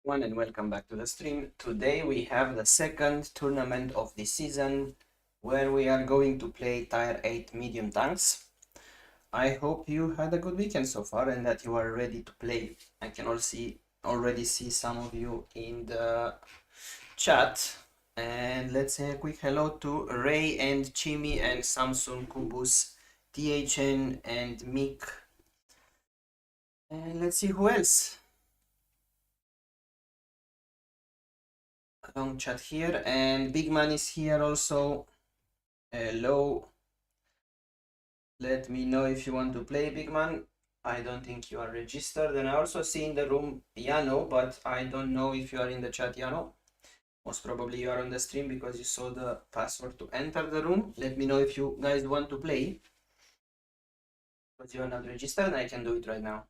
And welcome back to the stream. Today we have the second tournament of the season where we are going to play Tier 8 medium tanks. I hope you had a good weekend so far and that you are ready to play. I can already see some of you in the chat. And let's say a quick hello to Ray and Chimi and Samsung Kubus, THN and Mick. And let's see who else. Long chat here, and Big Man is here also. Hello. Let me know if you want to play, Big Man. I don't think you are registered. And I also see in the room Yano, but I don't know if you are in the chat, Yano. Most probably you are on the stream because you saw the password to enter the room. Let me know if you guys want to play. But you are not registered and I can do it right now.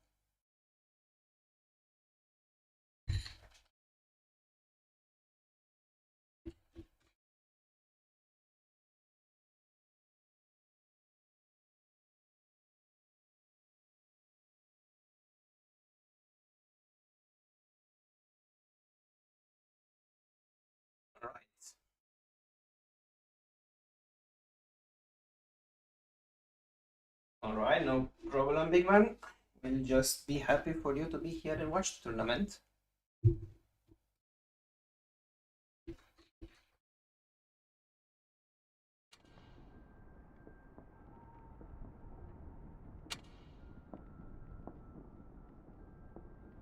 All right. All right, no problem, Big Man. We'll just be happy for you to be here and watch the tournament.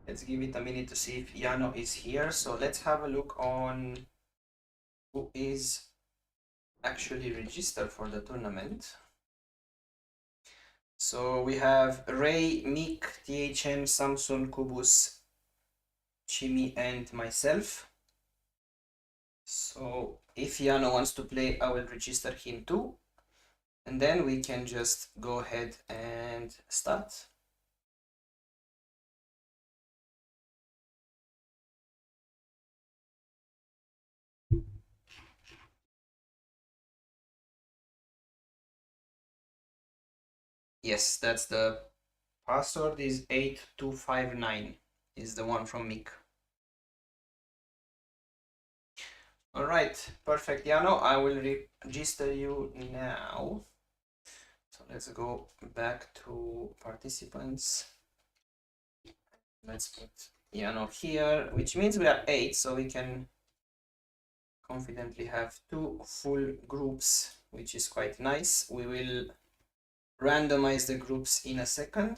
Let's give it a minute to see if Yano is here. So let's have a look on who is actually registered for the tournament. So we have Ray, Mick, THN, Samson, Kubus, Chimi, and myself. So if Yano wants to play, I will register him too. And then we can just go ahead and start. Yes, that's the password is 8259 is the one from Mick. All right, perfect, Yano. I will register you now. So let's go back to participants. Let's put Yano here, which means we are 8, so we can confidently have 2 full groups, which is quite nice. We will randomize the groups in a second.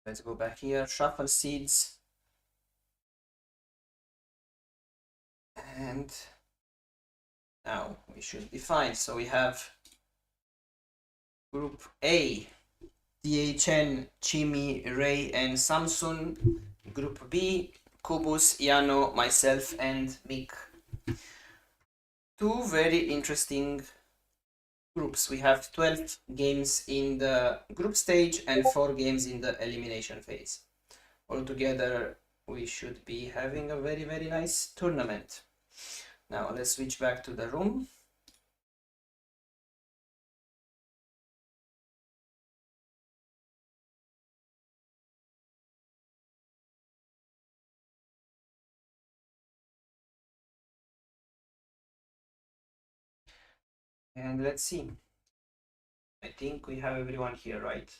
Let's go back here, shuffle seeds. And now we should be fine. So we have group A, THN, Chimi, Ray, and Samsung. Group B, Kubus, Yano, myself, and Mick. 2 very interesting groups. We have 12 games in the group stage and 4 games in the elimination phase. Altogether, we should be having a very, very nice tournament. Now let's switch back to the room. And let's see. I think we have everyone here, right?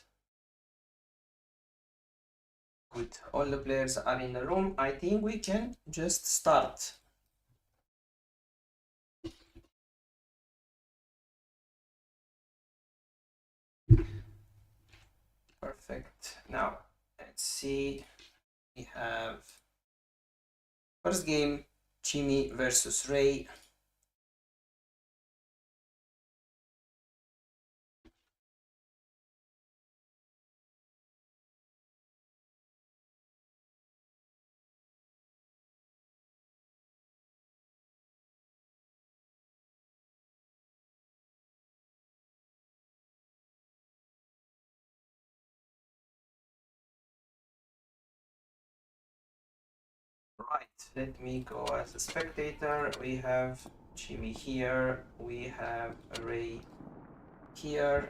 Good. All the players are in the room. I think we can just start. Perfect. Now, let's see. We have first game, Chimi versus Ray. Right, let me go as a spectator. We have Chimi here. We have Ray here.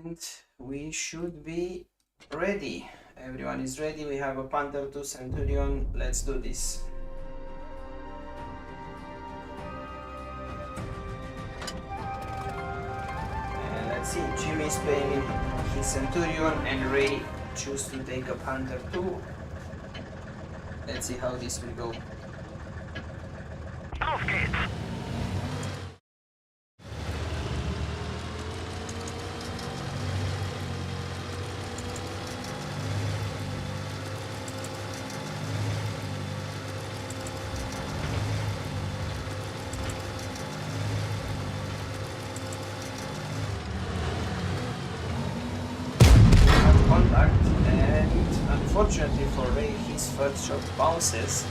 And we should be ready. Everyone is ready. We have a Panther 2 Centurion. Let's do this. And let's see. Jimmy is playing his Centurion and Ray choose to take a Panther 2. Let's see how this will go. Auf geht's! Contact, and unfortunately for Ray, his first shot bounces.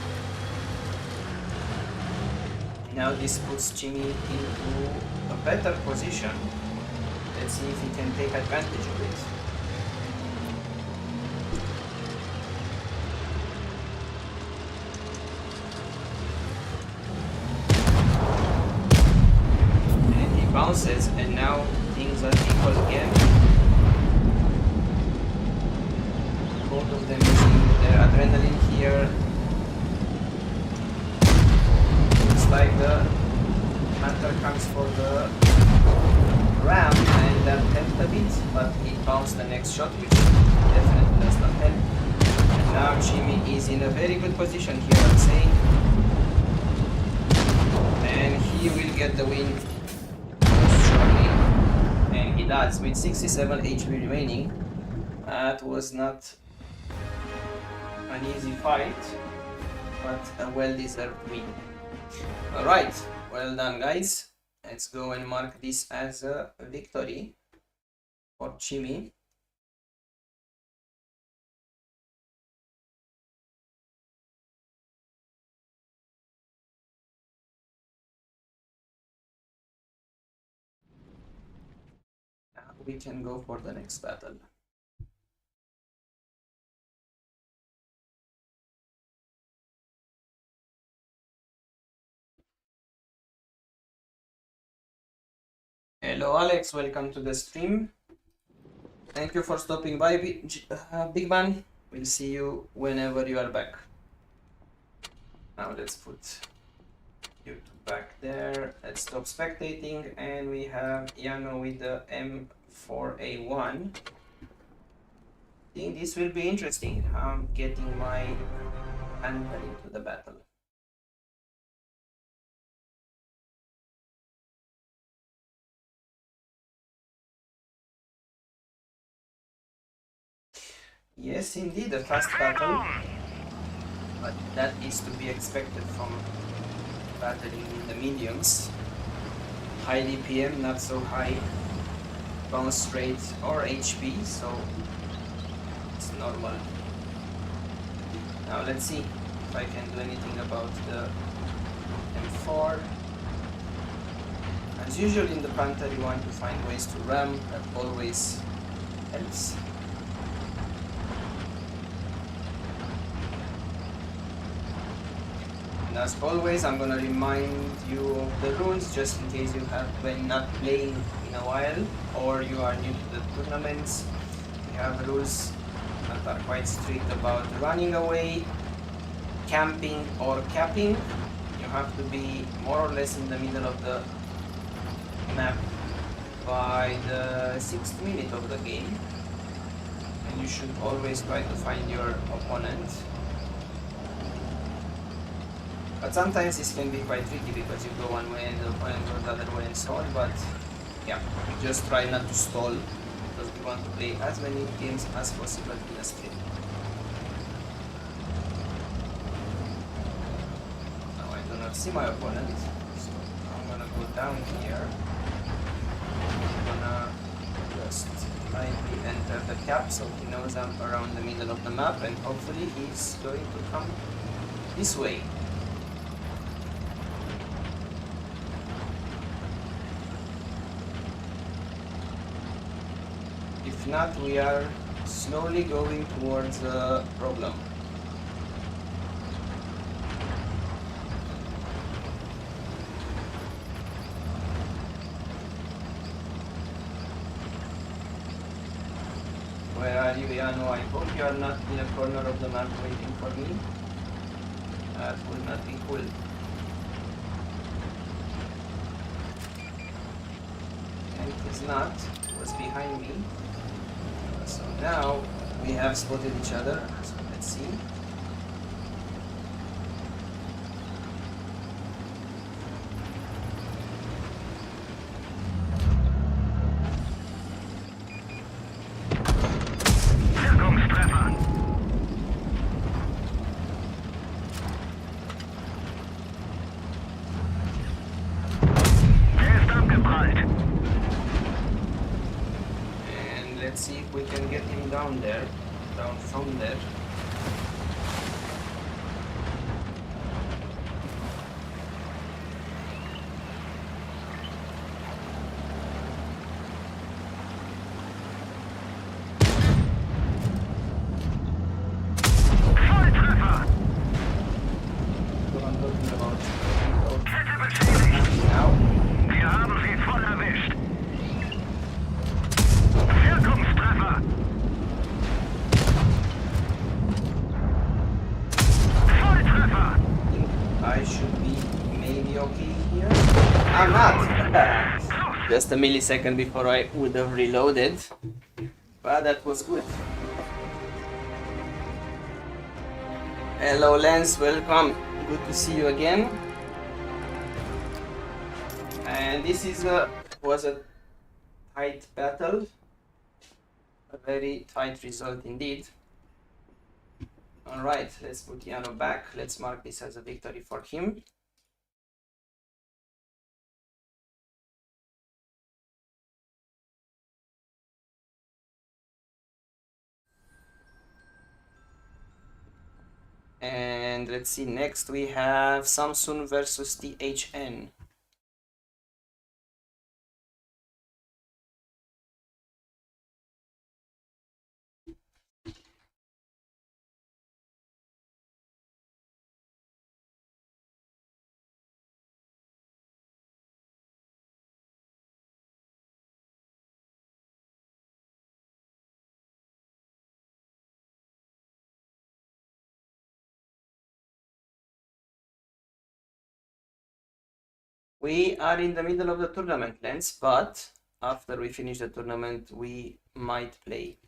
Now this puts Jimmy into a better position. Let's see if he can take advantage of it. And he bounces, and now things are equal again. Both of them using their adrenaline here. Looks like the Panther comes for the ram, and that helped a bit, but it bounced the next shot, which definitely does not help. And now Jimmy is in a very good position here, I'm saying. And he will get the win shortly. And he does, with 67 HP remaining. That was not an easy fight, but a well-deserved win. Alright, well done guys. Let's go and mark this as a victory for Jimmy. Now we can go for the next battle. Hello Alex, welcome to the stream. Thank you for stopping by, Big Man. We'll see you whenever you are back. Now let's put you back there. Let's stop spectating, and we have Yano with the M4A1. I think this will be interesting. I'm getting my Panther into the battle. Yes, indeed, a fast battle, but that is to be expected from battling in the mediums. High DPM, not so high bounce rate or HP, so it's normal. Now let's see if I can do anything about the M4. As usual in the Panther, you want to find ways to ram, that always helps. And as always, I'm gonna remind you of the rules just in case you have been not playing in a while or you are new to the tournaments. We have rules that are quite strict about running away, camping or capping. You have to be more or less in the middle of the map by the 6th minute of the game, and you should always try to find your opponent. But sometimes this can be quite tricky because you go one way and the opponent goes the other way and so on, but yeah, just try not to stall because we want to play as many games as possible in a stream. Now I do not see my opponent, so I'm gonna go down here. I'm gonna just lightly enter the cap so he knows I'm around the middle of the map, and hopefully he's going to come this way. If not, we are slowly going towards a problem. Where are you, Yano? I hope you are not in a corner of the map waiting for me. That would not be cool. And it is not. It was behind me. So now we have spotted each other. So let's see. Let's see if we can get him down there, down from there. So I'm talking about now. Wir haben sie voll erwischt. Wirkungstreffer. Volltreffer. I should be maybe okay here. I'm not! Just a millisecond before I would have reloaded. But that was good. Hello Lance, welcome. Good to see you again. And this was a tight battle. A very tight result indeed. Alright, let's put Yano back. Let's mark this as a victory for him. And let's see, next we have Samsung versus THN. We are in the middle of the tournament, Lens, but after we finish the tournament, we might play.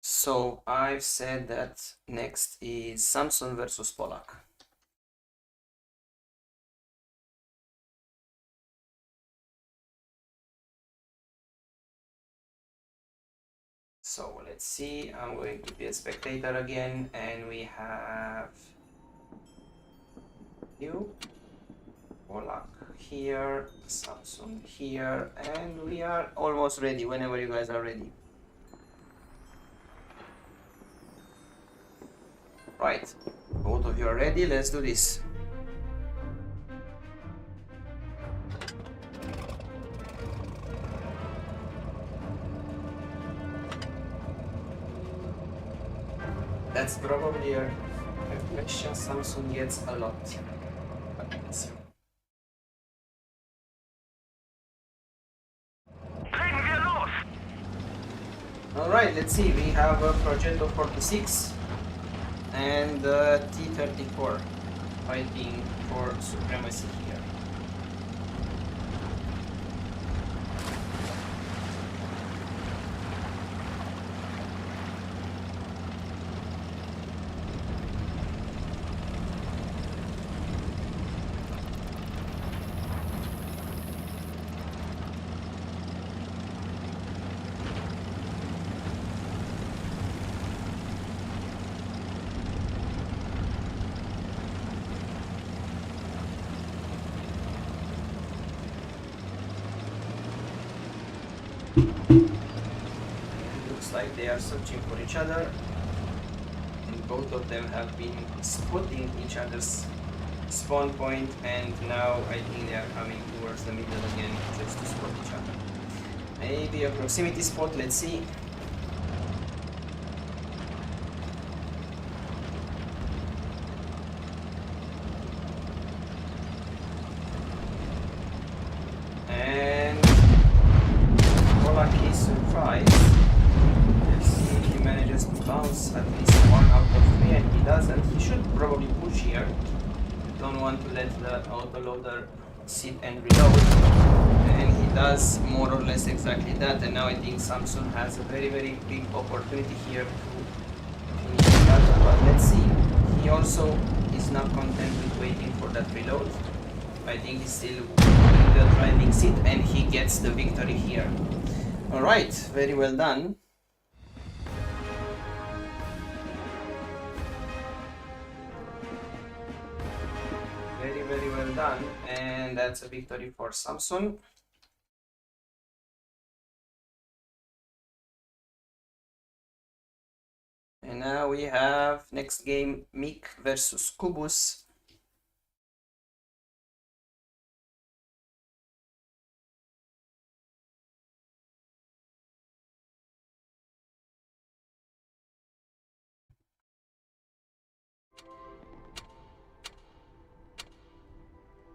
So I've said that next is Samson versus Polak. So let's see, I'm going to be a spectator again, and we have you, Polak here, Samsung here, and we are almost ready whenever you guys are ready. Right, both of you are ready, let's do this. That's probably a question Samsung gets a lot. But let's see. Alright, let's see. We have a Progetto 46 and T-34 fighting for supremacy here. Looks like they are searching for each other, and both of them have been spotting each other's spawn point, and now I think they are coming towards the middle again just to spot each other. Maybe a proximity spot, let's see. tries. Let's see if he manages to bounce at least 1 out of 3, and he doesn't. He should probably push here. Don't want to let the autoloader sit and reload. And he does more or less exactly that, and now I think Samsung has a very big opportunity here to finish the battle, but let's see. He also is not content with waiting for that reload. I think he's still in the driving seat, and he gets the victory here. Alright, very well done. Very well done, and that's a victory for Samsung. And now we have next game, Mick versus Kubus.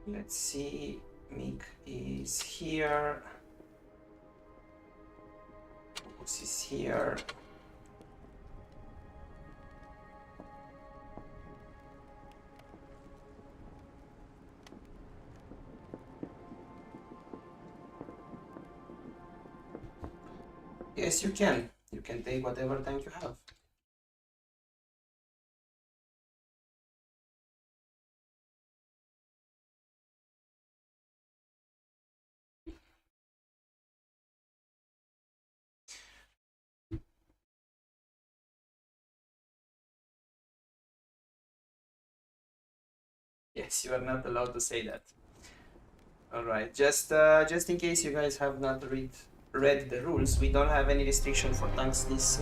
Let's see, Mick is here. Kubus is here. Yes, you can. You can take whatever tank you have. Yes, you are not allowed to say that. Alright, just in case you guys have not read the rules, we don't have any restriction for tanks this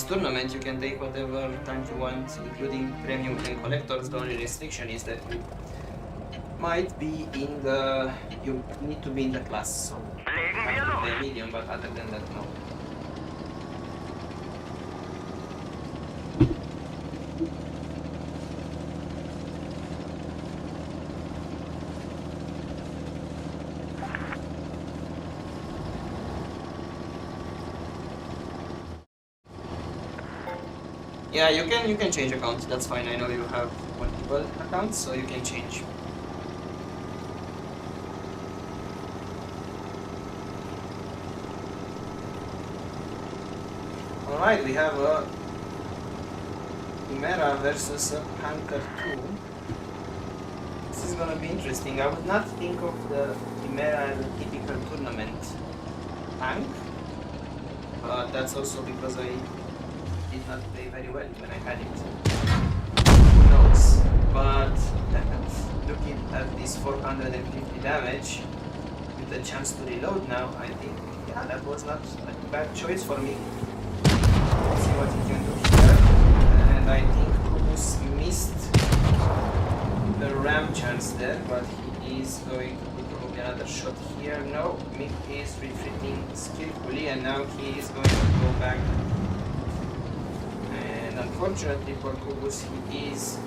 tournament. You can take whatever tank you want, including premium and collectors. The only restriction is that you might be in the... you need to be in the class, so Legen wir have to los. play medium, but other than that, no. Yeah, you can change account, that's fine. I know you have multiple accounts, so you can change. Alright, we have a Chimera versus a Hanker 2. This is gonna be interesting. I would not think of the Chimera as a typical tournament tank, but that's also because I did not play very well when I had it. Who knows? But looking at this 450 damage with a chance to reload now, I think, yeah, that was not a bad choice for me. Let's see what he can do here. And I think Kubus missed the ram chance there, but he is going to do probably another shot here. No, Mick is retreating skillfully, and now he is going to go back. Unfortunately for Kubus, he is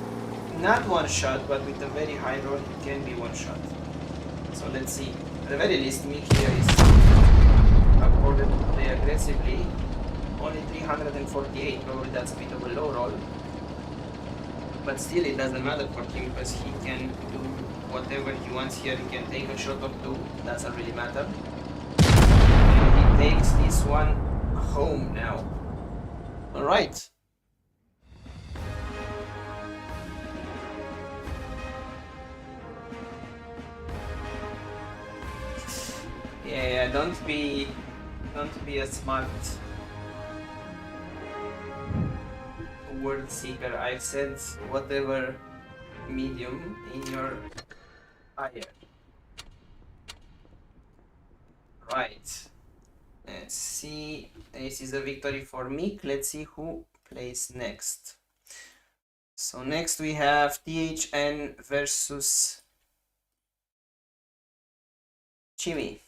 not one shot, but with a very high roll, he can be one shot. So let's see. At the very least, Mick here is afforded to play aggressively. Only 348, probably that's a bit of a low roll. But still, it doesn't matter for him because he can do whatever he wants here. He can take a shot or two, doesn't really matter. And he takes this one home now. Alright. Yeah, don't be a smart word seeker. I've said whatever medium in your fire. Right. Let's see. This is a victory for Mick. Let's see who plays next. So next we have THN versus Chimmy.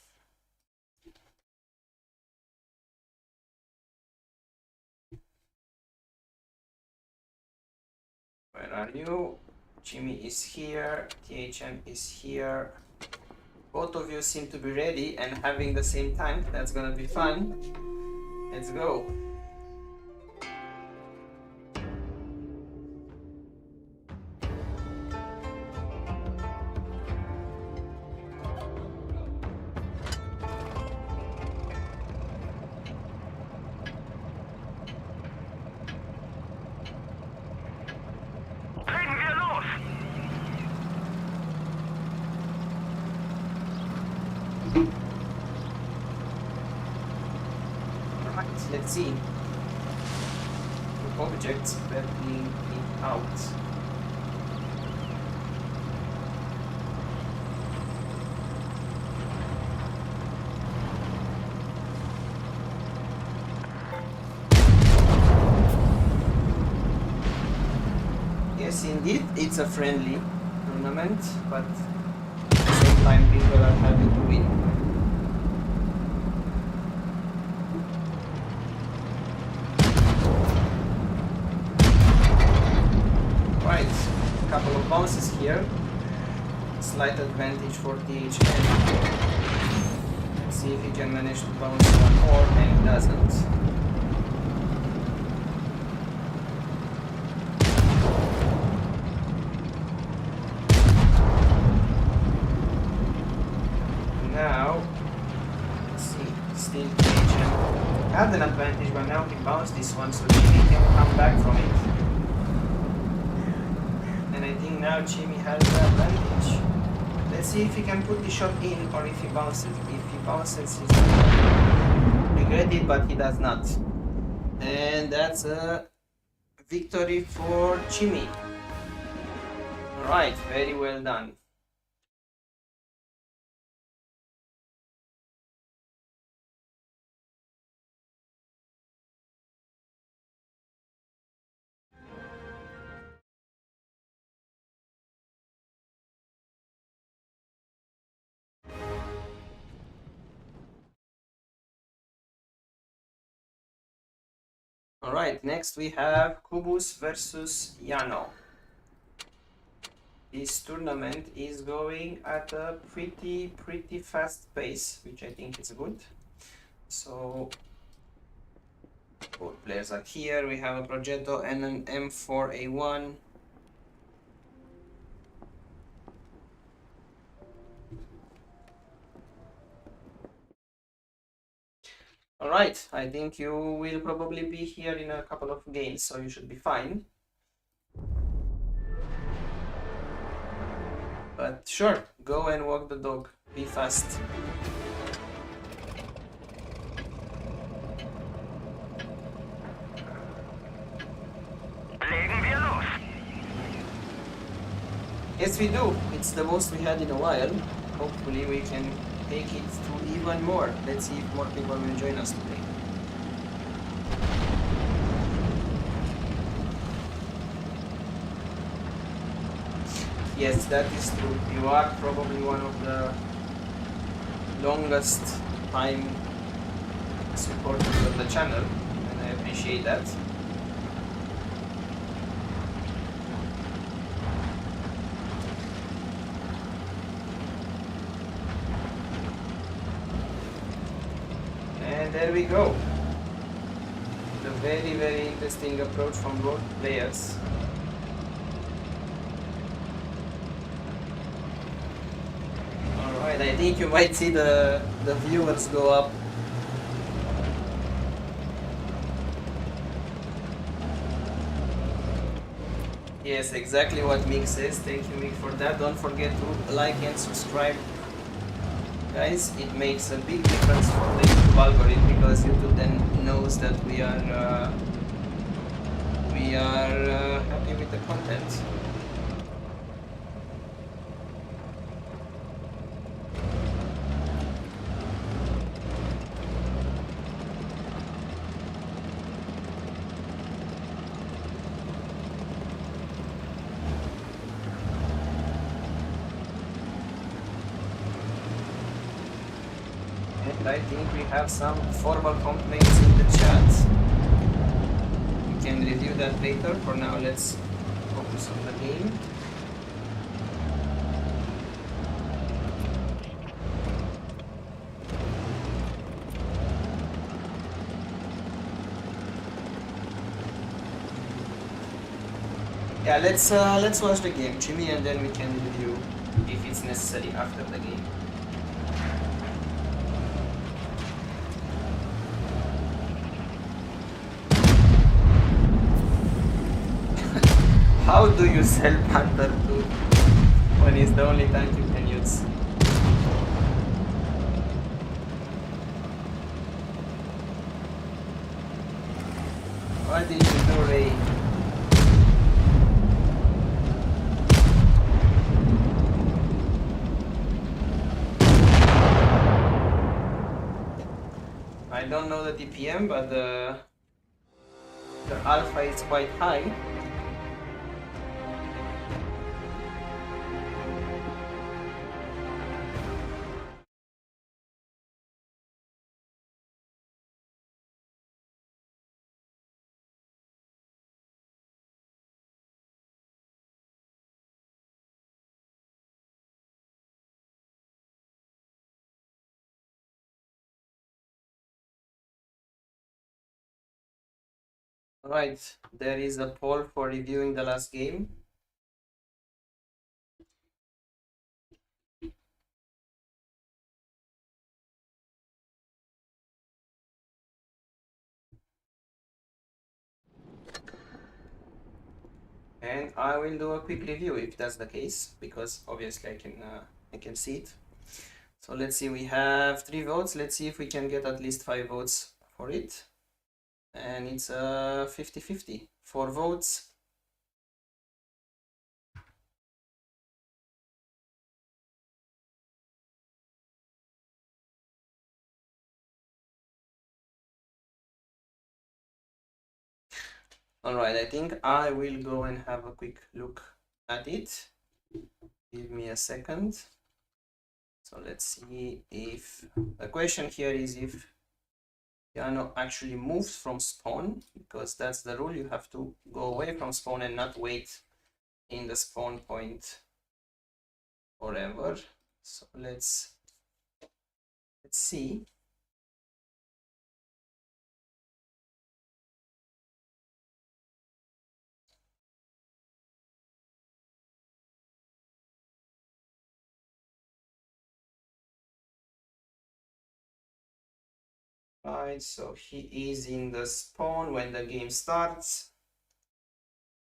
Where are you? Jimmy is here, THM is here. Both of you seem to be ready and having the same tank. That's gonna be fun. Let's go. Legen wir los! Alright, let's see. The objects being out. Yes, indeed, it's a friendly tournament, but at the same time people are happy to win. Right, a couple of bounces here. Slight advantage for THN. Let's see if he can manage to bounce one more, and he doesn't. Now, let's see, still THN had an advantage, but now he bounced this one, so Jimmy can come back from it. And I think now Jimmy has the advantage. Let's see if he can put the shot in or if he bounces. If he bounces, he's gonna regret it, but he does not. And that's a victory for Jimmy. Alright, very well done. Alright, next we have Kubus versus Yano. This tournament is going at a pretty fast pace, which I think is good. So both players are here. We have a Progetto and an M4A1. Alright, I think you will probably be here in a couple of games, so you should be fine. But sure, go and walk the dog. Be fast. Legen wir los! Yes, we do. It's the most we had in a while. Hopefully we can take it to even more. Let's see if more people will join us today. Yes, that is true. You are probably one of the longest time supporters of the channel, and I appreciate that. And there we go. The very interesting approach from both players. Alright, I think you might see the viewers go up. Yes, exactly what Mick says. Thank you, Mick, for that. Don't forget to like and subscribe. Guys, it makes a big difference for the YouTube algorithm, because YouTube then knows that we are happy with the content. And I think we have some formal complaints in the chat. We can review that later. For now, let's focus on the game. Yeah, let's watch the game, Jimmy, and then we can review if it's necessary after the game. How do you sell Panther 2 when it's the only tank you can use? What did you do, Ray? I don't know the DPM, but the alpha is quite high. Right, there is a poll for reviewing the last game. And I will do a quick review if that's the case, because obviously I can see it. So let's see, we have 3 votes. Let's see if we can get at least 5 votes for it. And it's 50-50. 4 votes. Alright, I think I will go and have a quick look at it. Give me a second. So let's see if the question here is if Piano actually moves from spawn, because that's the rule. You have to go away from spawn and not wait in the spawn point forever. So let's see. Right, so he is in the spawn when the game starts,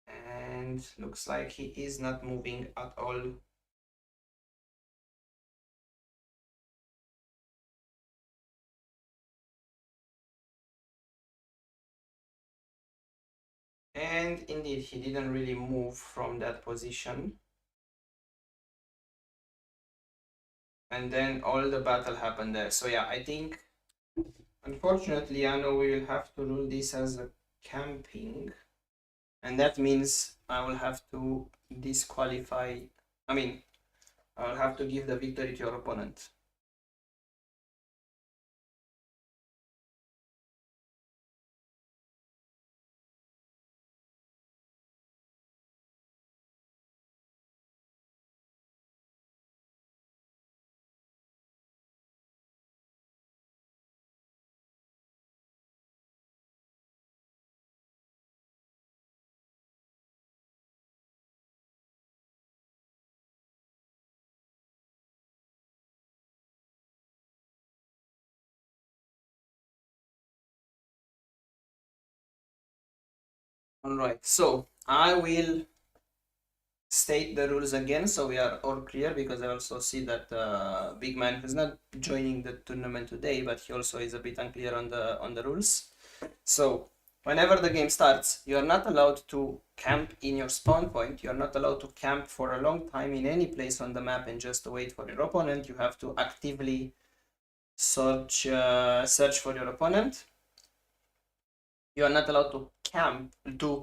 and looks like he is not moving at all. And indeed, he didn't really move from that position. And then all the battle happened there. So yeah, I think, unfortunately, I know we will have to rule this as a camping. And that means I will have to disqualify, I mean, I'll have to give the victory to your opponent. All right, so I will state the rules again so we are all clear, because I also see that Big Man is not joining the tournament today, but he also is a bit unclear on the rules. So whenever the game starts, you are not allowed to camp in your spawn point. You are not allowed to camp for a long time in any place on the map and just wait for your opponent. You have to actively search for your opponent. You are not allowed to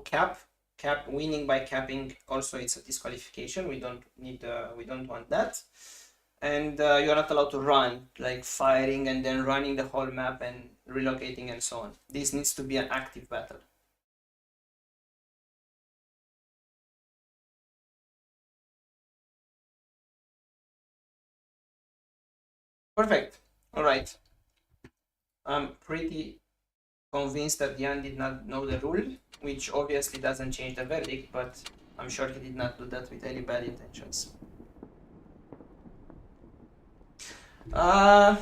cap winning by capping. Also, it's a disqualification. We don't want that. And you're not allowed to run, like firing and then running the whole map and relocating and so on. This needs to be an active battle. Perfect. All right. I'm pretty convinced that Jan did not know the rule, which obviously doesn't change the verdict, but I'm sure he did not do that with any bad intentions. Yeah,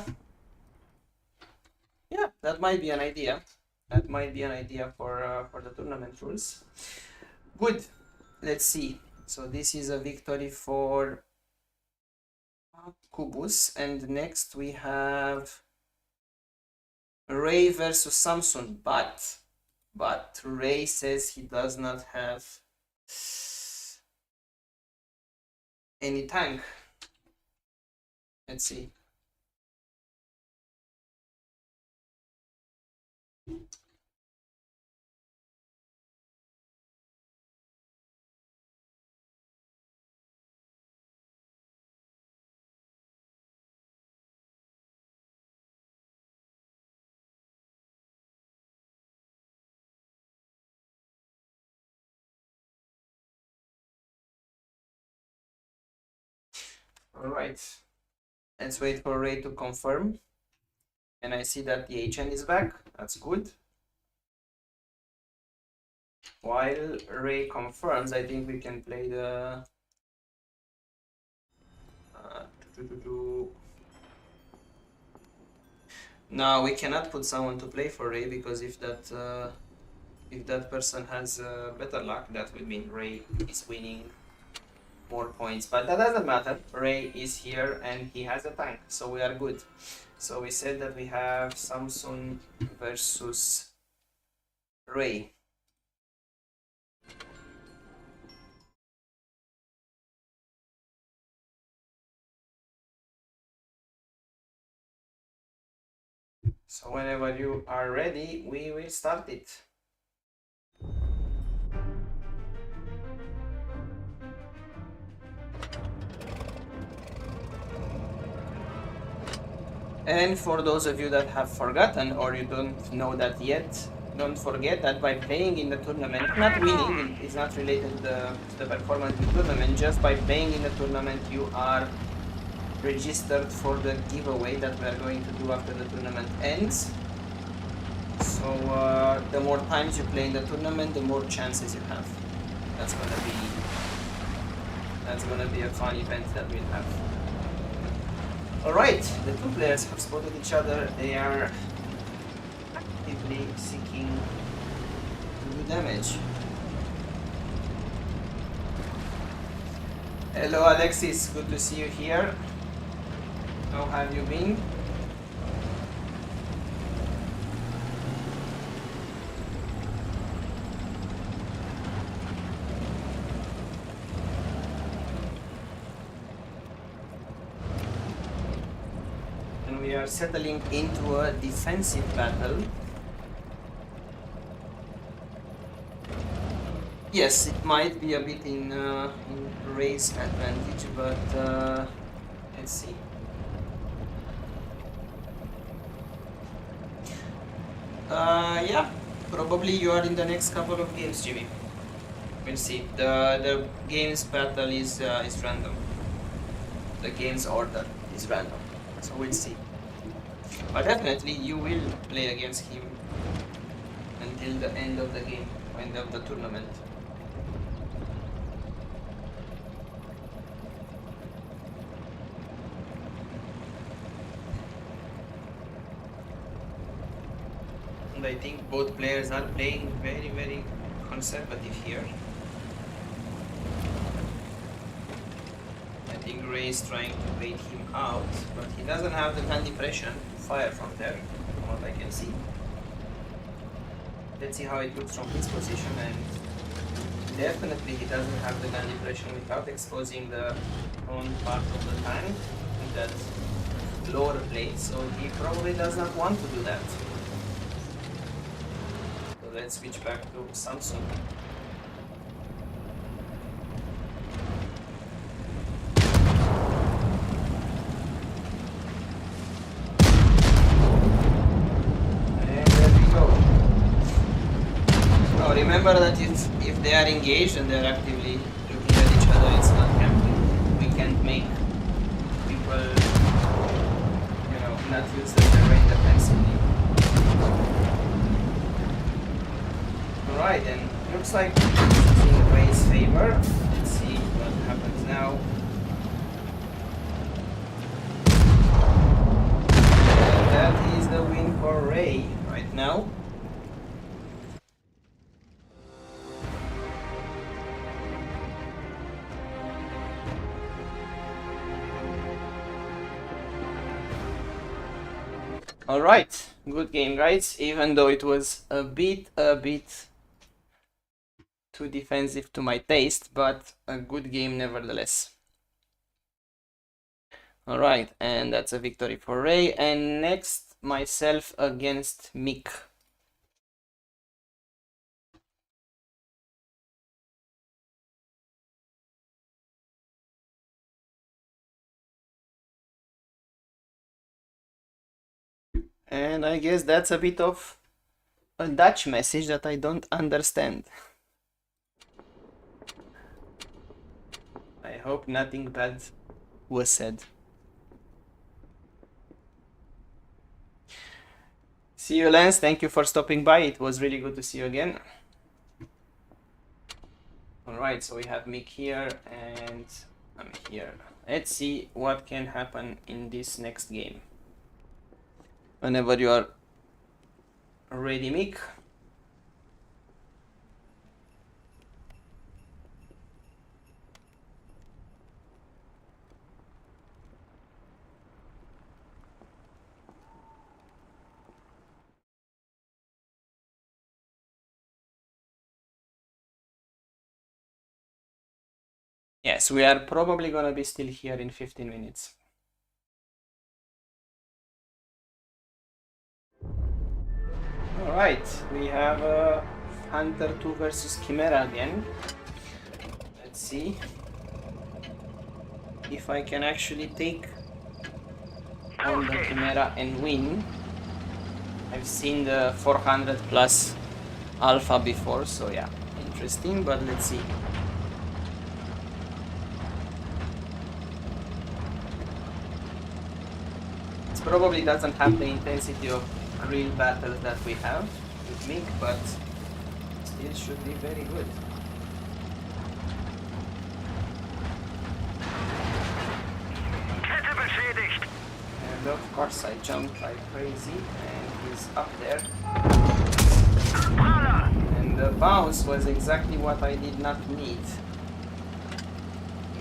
that might be an idea. That might be an idea for the tournament rules. Good. Let's see. So this is a victory for Kubus, and next we have Ray versus Samson, but Ray says he does not have any tank. Let's see. All right. Let's wait for Ray to confirm. And I see that the HN is back. That's good. While Ray confirms, I think we can play the No, we cannot put someone to play for Ray, because if that person has better luck, that would mean Ray is winning more points. But that doesn't matter. Ray is here and he has a tank, so we are good. So we said that we have Samson versus Ray. So whenever you are ready, we will start it. And for those of you that have forgotten or you don't know that yet, don't forget that by playing in the tournament, not winning is not related to the performance in the tournament, just by playing in the tournament you are registered for the giveaway that we are going to do after the tournament ends. So the more times you play in the tournament, the more chances you have. That's gonna be a fun event that we'll have. Alright, the two players have spotted each other. They are actively seeking to do damage. Hello Alexis, good to see you here. How have you been? And we are settling into a defensive battle. Yes, it might be a bit in Ray's advantage, but let's see. Yeah, probably you are in the next couple of games, Jimmy. We'll see. The game's battle is random. The game's order is random, so we'll see. But definitely you will play against him until the end of the game, end of the tournament. And I think both players are playing very, very conservative here. I think Ray is trying to bait him out, but he doesn't have the gun depression to fire from there, from what I can see. Let's see how it looks from his position, and definitely he doesn't have the gun depression without exposing the front part of the tank with that lower plate, so he probably does not want to do that. So let's switch back to Samson. Remember that if they are engaged and they are actively looking at each other, it's not camping. We can't make people, not use the terrain defensively. Alright, and looks like using Ray's favor. Let's see what happens now. And that is the win for Ray right now. Alright, good game guys, even though it was a bit too defensive to my taste, but a good game nevertheless. Alright, and that's a victory for Ray, and next myself against Mick. And I guess that's a bit of a Dutch message that I don't understand. I hope nothing bad was said. See you, Lance. Thank you for stopping by. It was really good to see you again. Alright, so we have Mick here and I'm here. Let's see what can happen in this next game. Whenever you are ready, Mick. Yes, we are probably gonna be still here in 15 minutes. Alright, we have Hunter 2 versus Chimera again. Let's see if I can actually take on the Chimera and win. I've seen the 400 plus alpha before, so yeah, interesting, but let's see. It probably doesn't have the intensity of real battles that we have with Mick, but still should be very good. Kette beschädigt. And of course I jumped like crazy and he's up there. Abpraller. And the bounce was exactly what I did not need.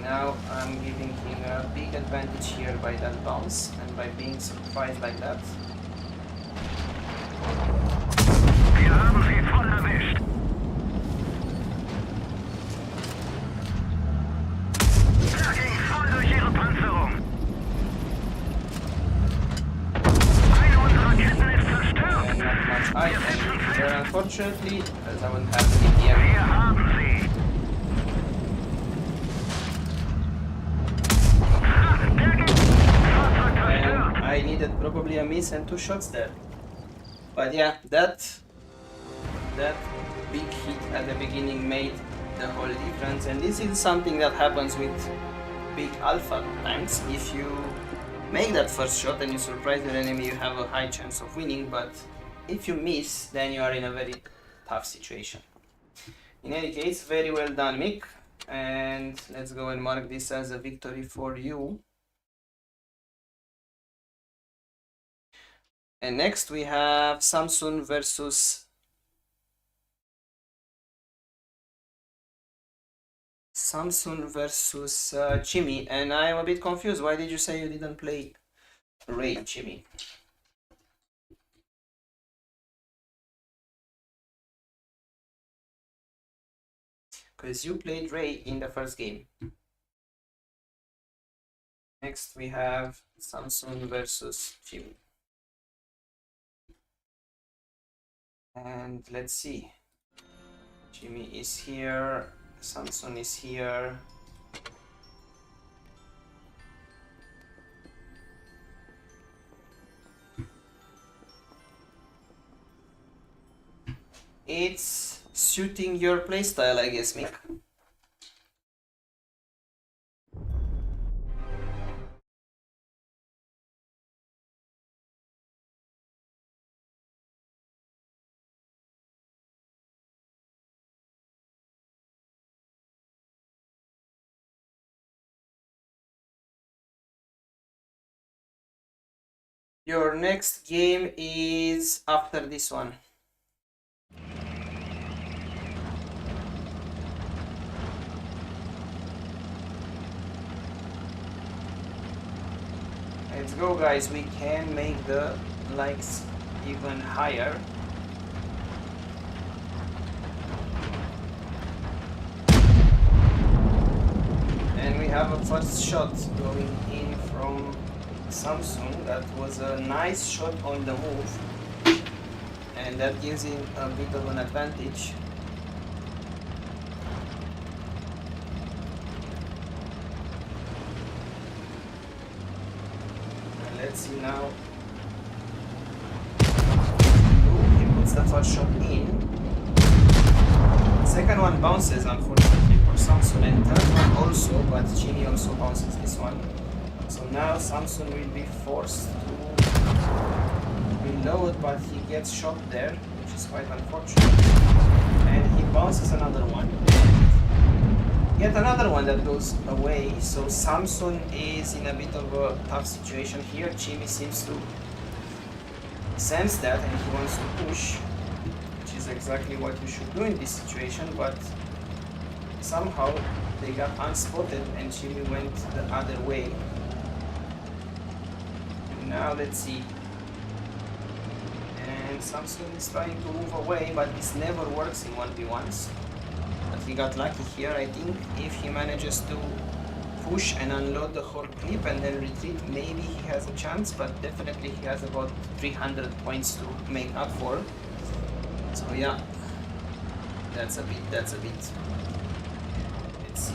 Now I'm giving him a big advantage here by that bounce and by being surprised like that. Wir haben sie voll erwischt. Da ging voll durch ihre Panzerung. Eine unserer Ketten ist zerstört. And not much I can do there unfortunately, because I wouldn't have the here. Wir haben sie. Der ging. Fahrzeug zerstört. And I needed probably a miss and 2 shots there. But yeah, that big hit at the beginning made the whole difference, and this is something that happens with big alpha tanks. If you make that first shot and you surprise your enemy, you have a high chance of winning, but if you miss, then you are in a very tough situation. In any case, very well done, Mick, and let's go and mark this as a victory for you. And next we have Samsung versus Chimmy, and I am a bit confused. Why did you say you didn't play Ray, Chimmy? Because you played Ray in the first game. Next we have Samsung versus Chimmy. And let's see. Chimmy is here. Samsung is here. It's suiting your playstyle, I guess, Mick. Your next game is after this one. Let's go, guys. We can make the likes even higher. And we have a first shot going in from Samsung. That was a nice shot on the move, and that gives him a bit of an advantage. And let's see now. Ooh, he puts the first shot in. Second one bounces, unfortunately, for Samsung, and third one also, but Chini also bounces this one. So now Samsung will be forced to reload, but he gets shot there, which is quite unfortunate. And he bounces another one. And yet another one that goes away. So Samsung is in a bit of a tough situation here. Chimi seems to sense that and he wants to push, which is exactly what you should do in this situation, but somehow they got unspotted and Chimi went the other way. And now let's see. And Samsung is trying to move away, but this never works in 1v1s. But he got lucky here, I think. If he manages to push and unload the whole clip and then retreat, maybe he has a chance, but definitely he has about 300 points to make up for. So yeah, that's a bit. Let's see.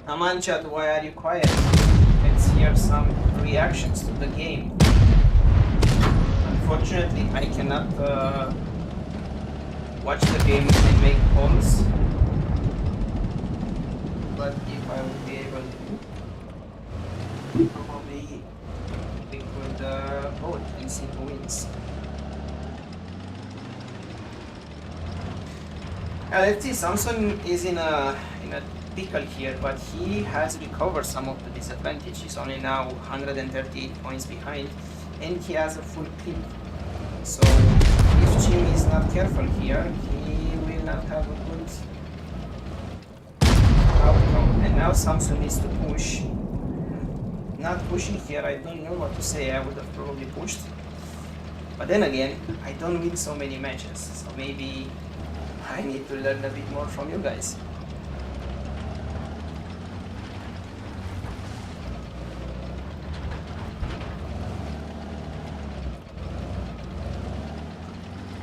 Amanchat, why are you quiet? Let's hear some reactions to the game. Unfortunately, I cannot watch the game and make calls. But if I would be able to, probably we could vote and see who wins. Let's see, Samson is in a pickle here, but he has recovered some of the disadvantage. He's only now 138 points behind, and he has a full clip. So if Jimmy is not careful here, he will not have a good outcome. And now Samson needs to push. Not pushing here, I don't know what to say. I would have probably pushed, but then again, I don't win so many matches, so maybe I need to learn a bit more from you guys.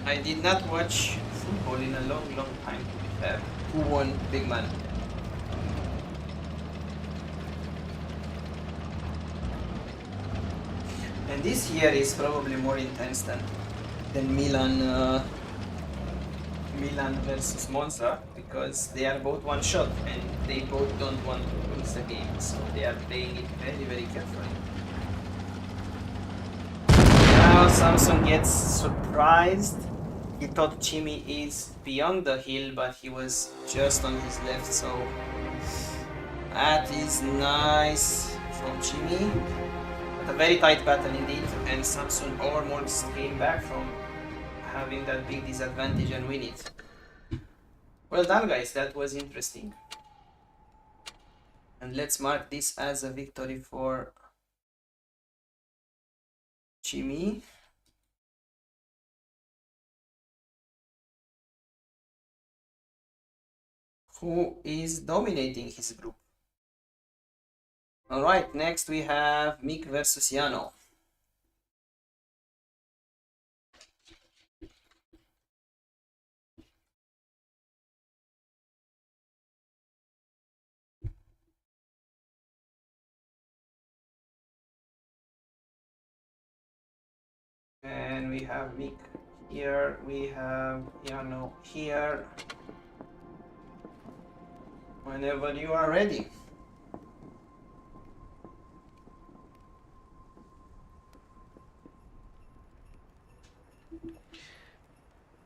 I did not watch football in a long time, to be fair. Who won, big man? And this year is probably more intense than Milan versus Monza, because they are both one shot and they both don't want to lose the game, so they are playing it very carefully. Now Samson gets surprised. He thought Chimi is beyond the hill, but he was just on his left, so that is nice from Chimi. But a very tight battle indeed, and Samson almost came back from having that big disadvantage and win it. Well done, guys, that was interesting. And let's mark this as a victory for Chimi. Who is dominating his group. Alright, next we have Mick versus Yano. And we have Mick here, we have Yano here. Whenever you are ready.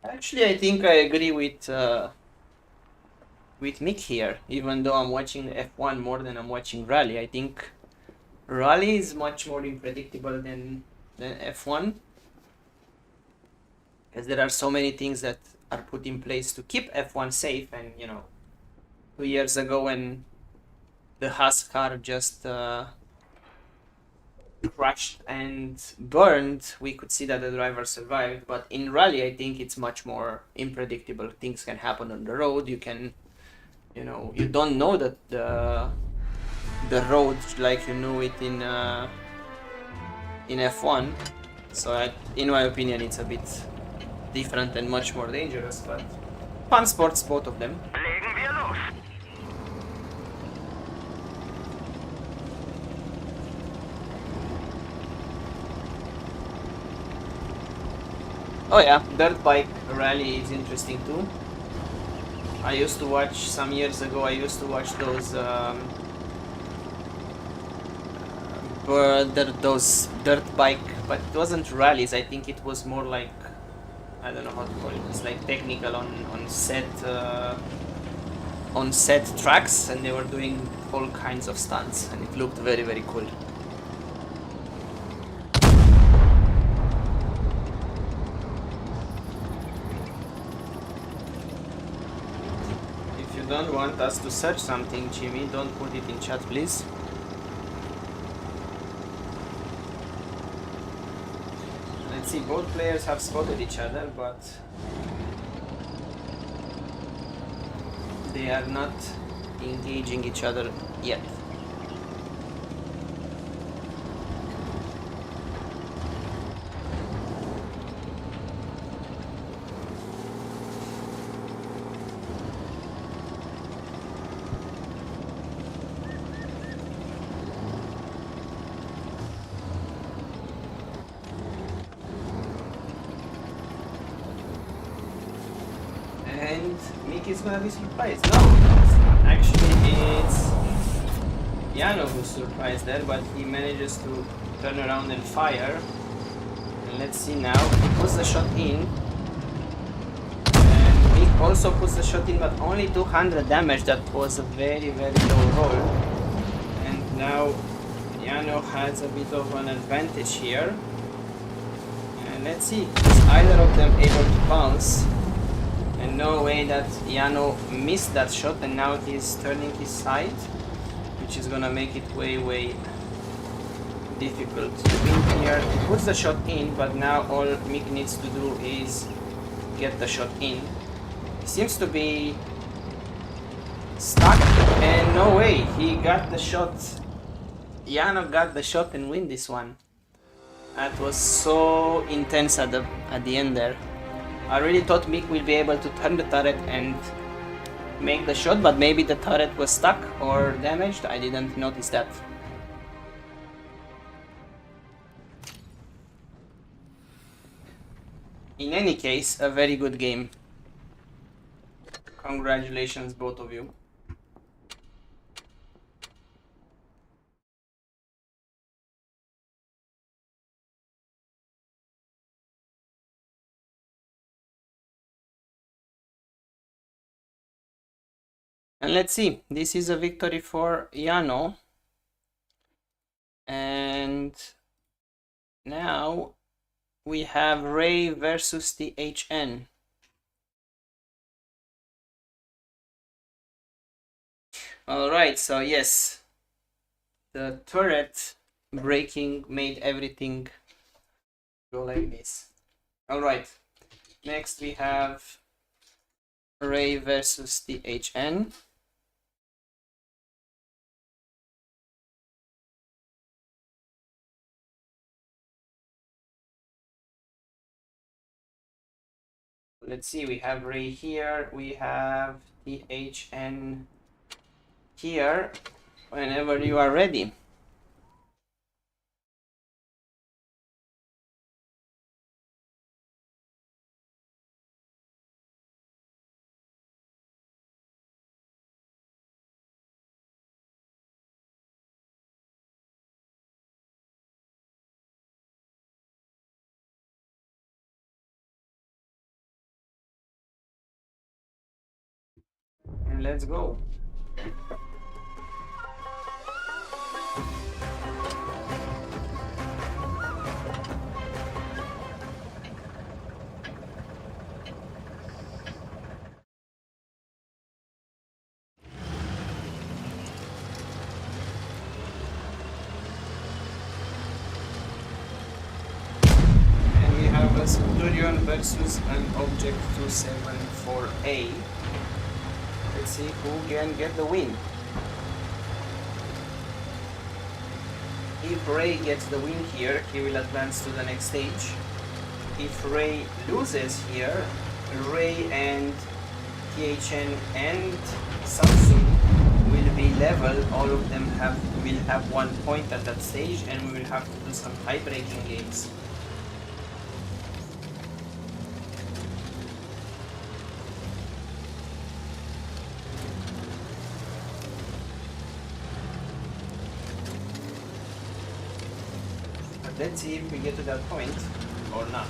Actually, I think I agree with with Mick here, even though I'm watching F1 more than I'm watching Rally. I think Rally is much more unpredictable than F1, because there are so many things that are put in place to keep F1 safe. And 2 years ago when the Haas car just crashed and burned, we could see that the driver survived. But in Rally, I think it's much more unpredictable. Things can happen on the road. You don't know that the road like you know it in F1. So in my opinion, it's a bit different and much more dangerous. But fun sports, both of them. Legen wir los. Oh yeah, dirt bike rally is interesting too. I used to watch some years ago. I used to watch those those dirt bike, but it wasn't rallies. I think it was more like, I don't know how to call it. It's like technical on set tracks, and they were doing all kinds of stunts, and it looked very, very cool. If you don't want us to search something, Jimmy, don't put it in chat, please. Let's see, both players have spotted each other, but they are not engaging each other yet. And Mickey's gonna be surprised. No, actually it's Yano who's surprised there, but he manages to turn around and fire. And let's see now, he puts the shot in. And Mick also puts the shot in, but only 200 damage. That was a very, very low roll. And now Yano has a bit of an advantage here. And let's see, is either of them able to bounce? And no way that Yano missed that shot, and now he's turning his side, which is gonna make it way, way difficult to win here. He puts the shot in, but now all Mick needs to do is get the shot in. He seems to be stuck, and no way, he got the shot. Yano got the shot and win this one. That was so intense at the end there. I really thought Mick will be able to turn the turret and make the shot, but maybe the turret was stuck or damaged. I didn't notice that. In any case, a very good game. Congratulations, both of you. And let's see, this is a victory for Yano. And now we have Ray versus the HN. Alright, so yes, the turret breaking made everything go like this. Alright, next we have Ray versus the HN. Let's see, we have Ray here, we have the HN here, whenever you are ready. let's go. A Centurion versus an Object 274A. Let's see who can get the win. If Ray gets the win here, he will advance to the next stage. If Ray loses here, Ray and THN and Samsung will be level. All of them will have 1 point at that stage, and we will have to do some tie-breaking games. Let's see if we get to that point or not.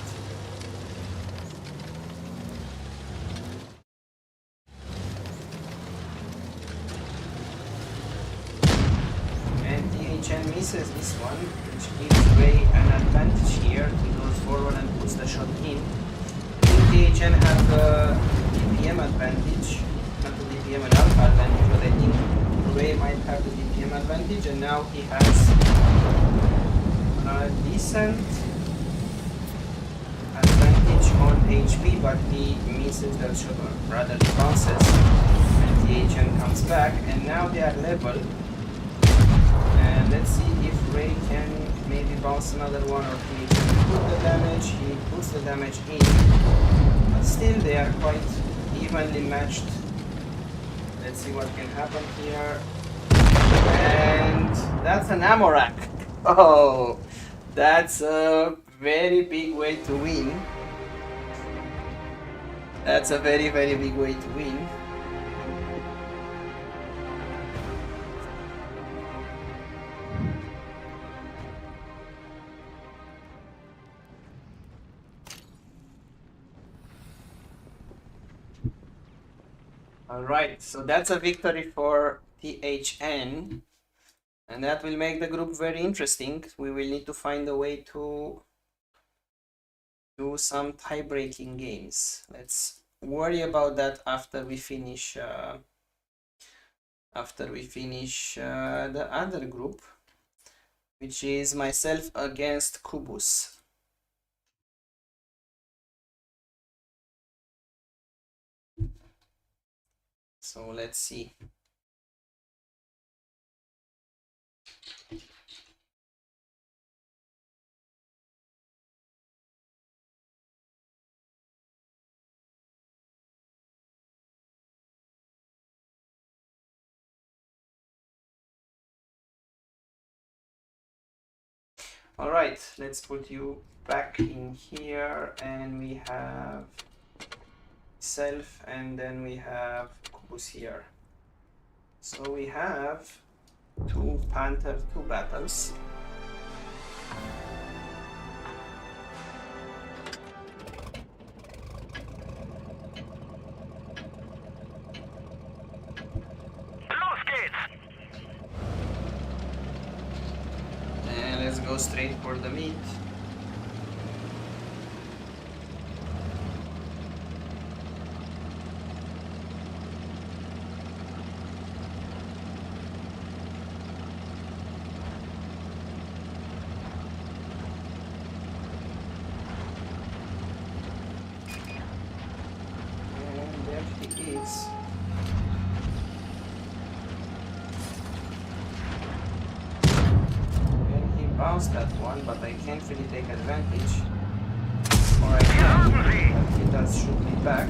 And THN misses this one, which gives Ray an advantage here. He goes forward and puts the shot in. I think THN have the DPM advantage, not the DPM and alpha advantage, but I think Ray might have the DPM advantage, and now he has a decent advantage on HP, but he misses that shot, or rather he bounces, and THN comes back, and now they are level. And let's see if Ray can maybe bounce another one, or THN put the damage. He puts the damage in, but still they are quite evenly matched. Let's see what can happen here. And that's an ammo rack. Oh, that's a very big way to win. That's a very, very big way to win. Alright, so that's a victory for THN. And that will make the group very interesting. We will need to find a way to do some tie-breaking games. Let's worry about that after we finish the other group, which is myself against Kubus. So let's see. Alright, let's put you back in here, and we have self, and then we have Kubus here. So we have 2 Panther 2 battles. Go straight for the meat. And there he is. Bounce that one, but I can't really take advantage. Or I can, but he does shoot me back.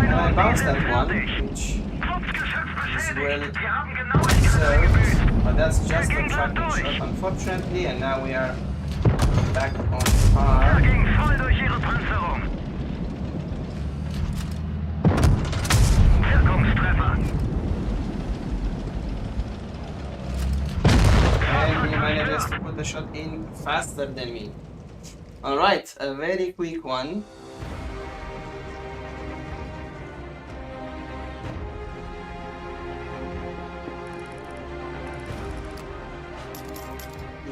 And I bounced that one, which is well deserved, but that's just a tracking shot, unfortunately, and now we are back on par. And he manages to put the shot in faster than me. Alright, a very quick one.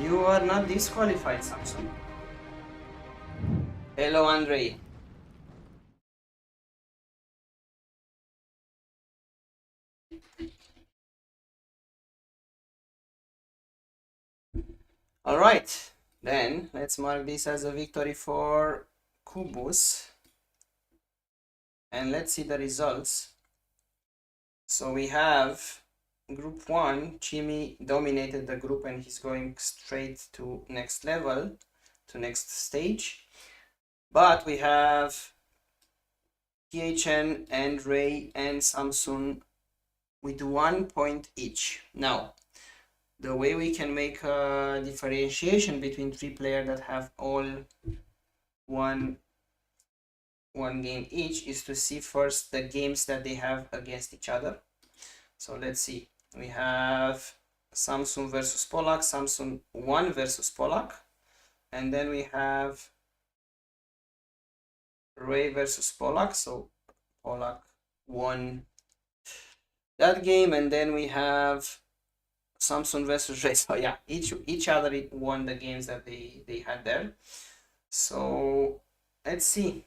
You are not disqualified, Samson. Hello, Andre. Alright, then let's mark this as a victory for Kubus. And let's see the results. So we have group 1, Chimi dominated the group and he's going straight to next level, to next stage. But we have THN and Ray and Samsung with 1 point each. Now, the way we can make a differentiation between 3 players that have all one game each is to see first the games that they have against each other. So let's see. We have Samsung versus Polak, Samsung 1 versus Polak, and then we have Ray versus Polak. So Polak won that game, and then we have Samsung versus Ray. So yeah, each other won the games that they had there. So let's see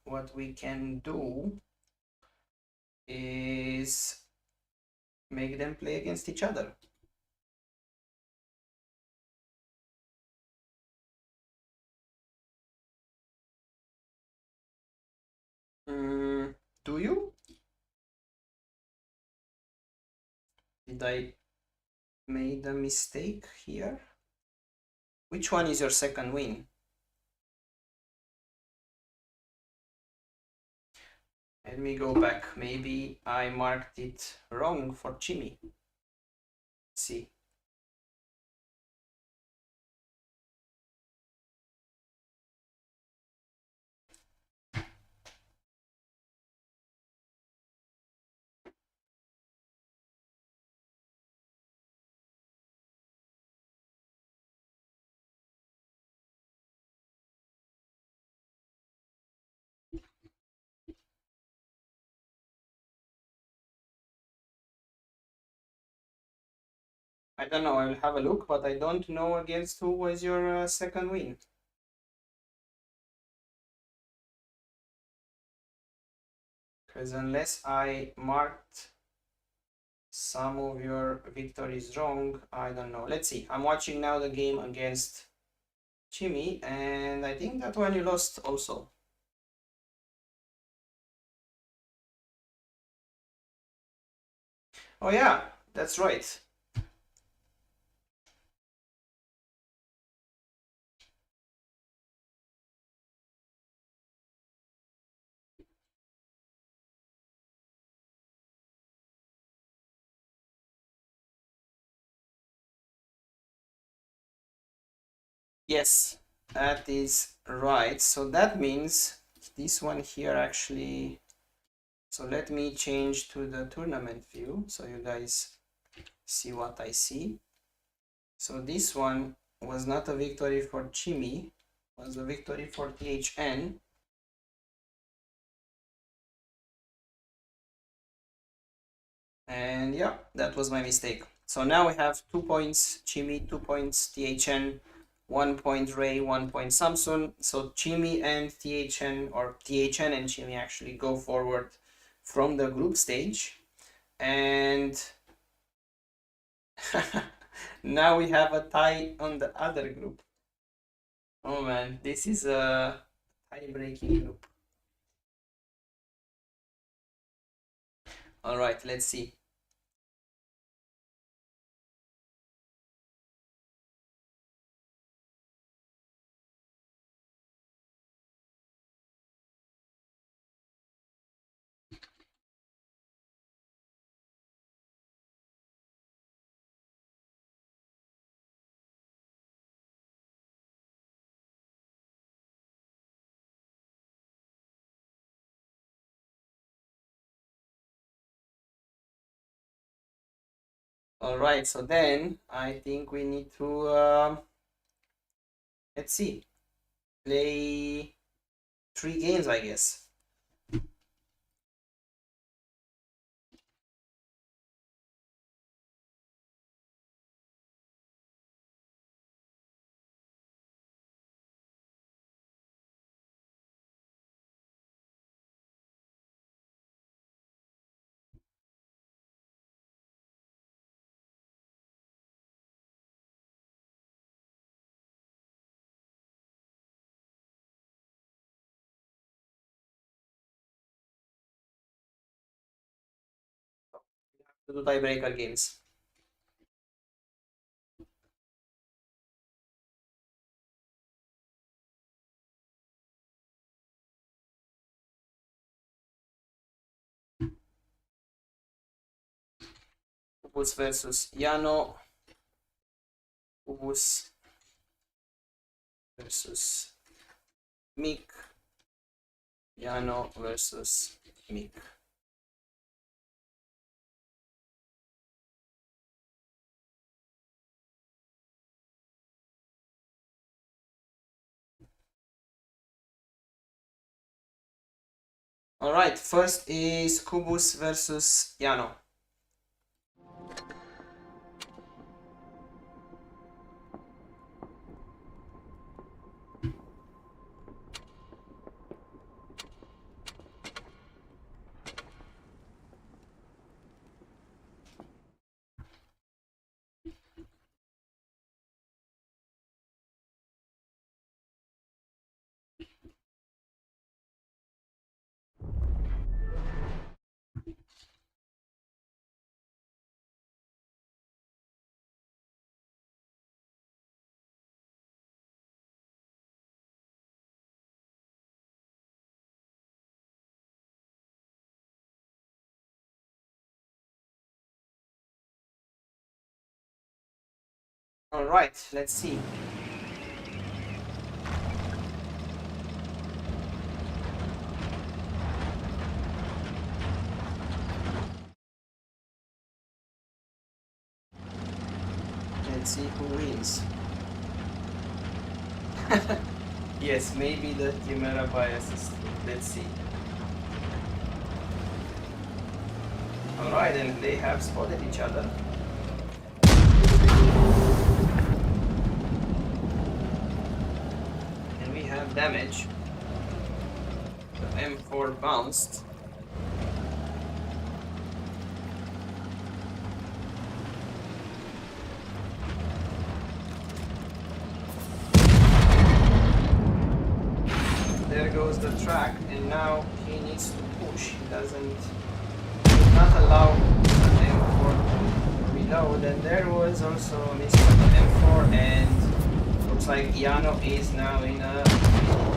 what we can do is make them play against each other. Do you? Did I made a mistake here? Which one is your second win? Let me go back. Maybe I marked it wrong for Chimi. Let's see. I don't know, I will have a look, but I don't know against who was your second win. Because unless I marked some of your victories wrong, I don't know. Let's see. I'm watching now the game against Chimi, and I think that one you lost also. Oh yeah, that's right. Yes, that is right. So that means this one here actually. So let me change to the tournament view so you guys see what I see. So this one was not a victory for Chimi, was a victory for THN. And yeah, that was my mistake. So now we have 2 points Chimi, 2 points THN, 1 point Ray, 1 point Samsung. So Chimi and THN, or THN and Chimi actually go forward from the group stage. And now we have a tie on the other group. Oh man, this is a tie-breaking group. All right, let's see. Alright, so then I think we need to, let's see, play 3 games, I guess. To do tiebreaker games. Ubus versus Yano. Ubus versus Mick. Yano versus Mick. Alright, first is Kubus versus Yano. Alright, let's see. Let's see who wins. Yes, maybe the Chimera bias is true. Let's see. Alright, and they have spotted each other. And we have damage. The M4 bounced. There goes the track, and now he needs to push. He does not allow the M4 to reload, and there was also a miss on the M4, and looks like Yano is now in a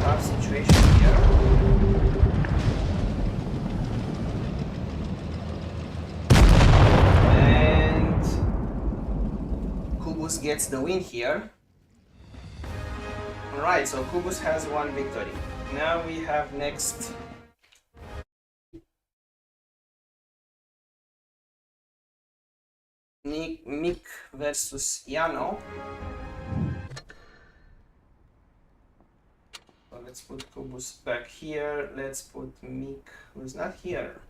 tough situation here. And Kubus gets the win here. Alright, so Kubus has 1 victory. Now we have next Mick versus Yano. So let's put Kubus back here. Let's put Mick, who's not here.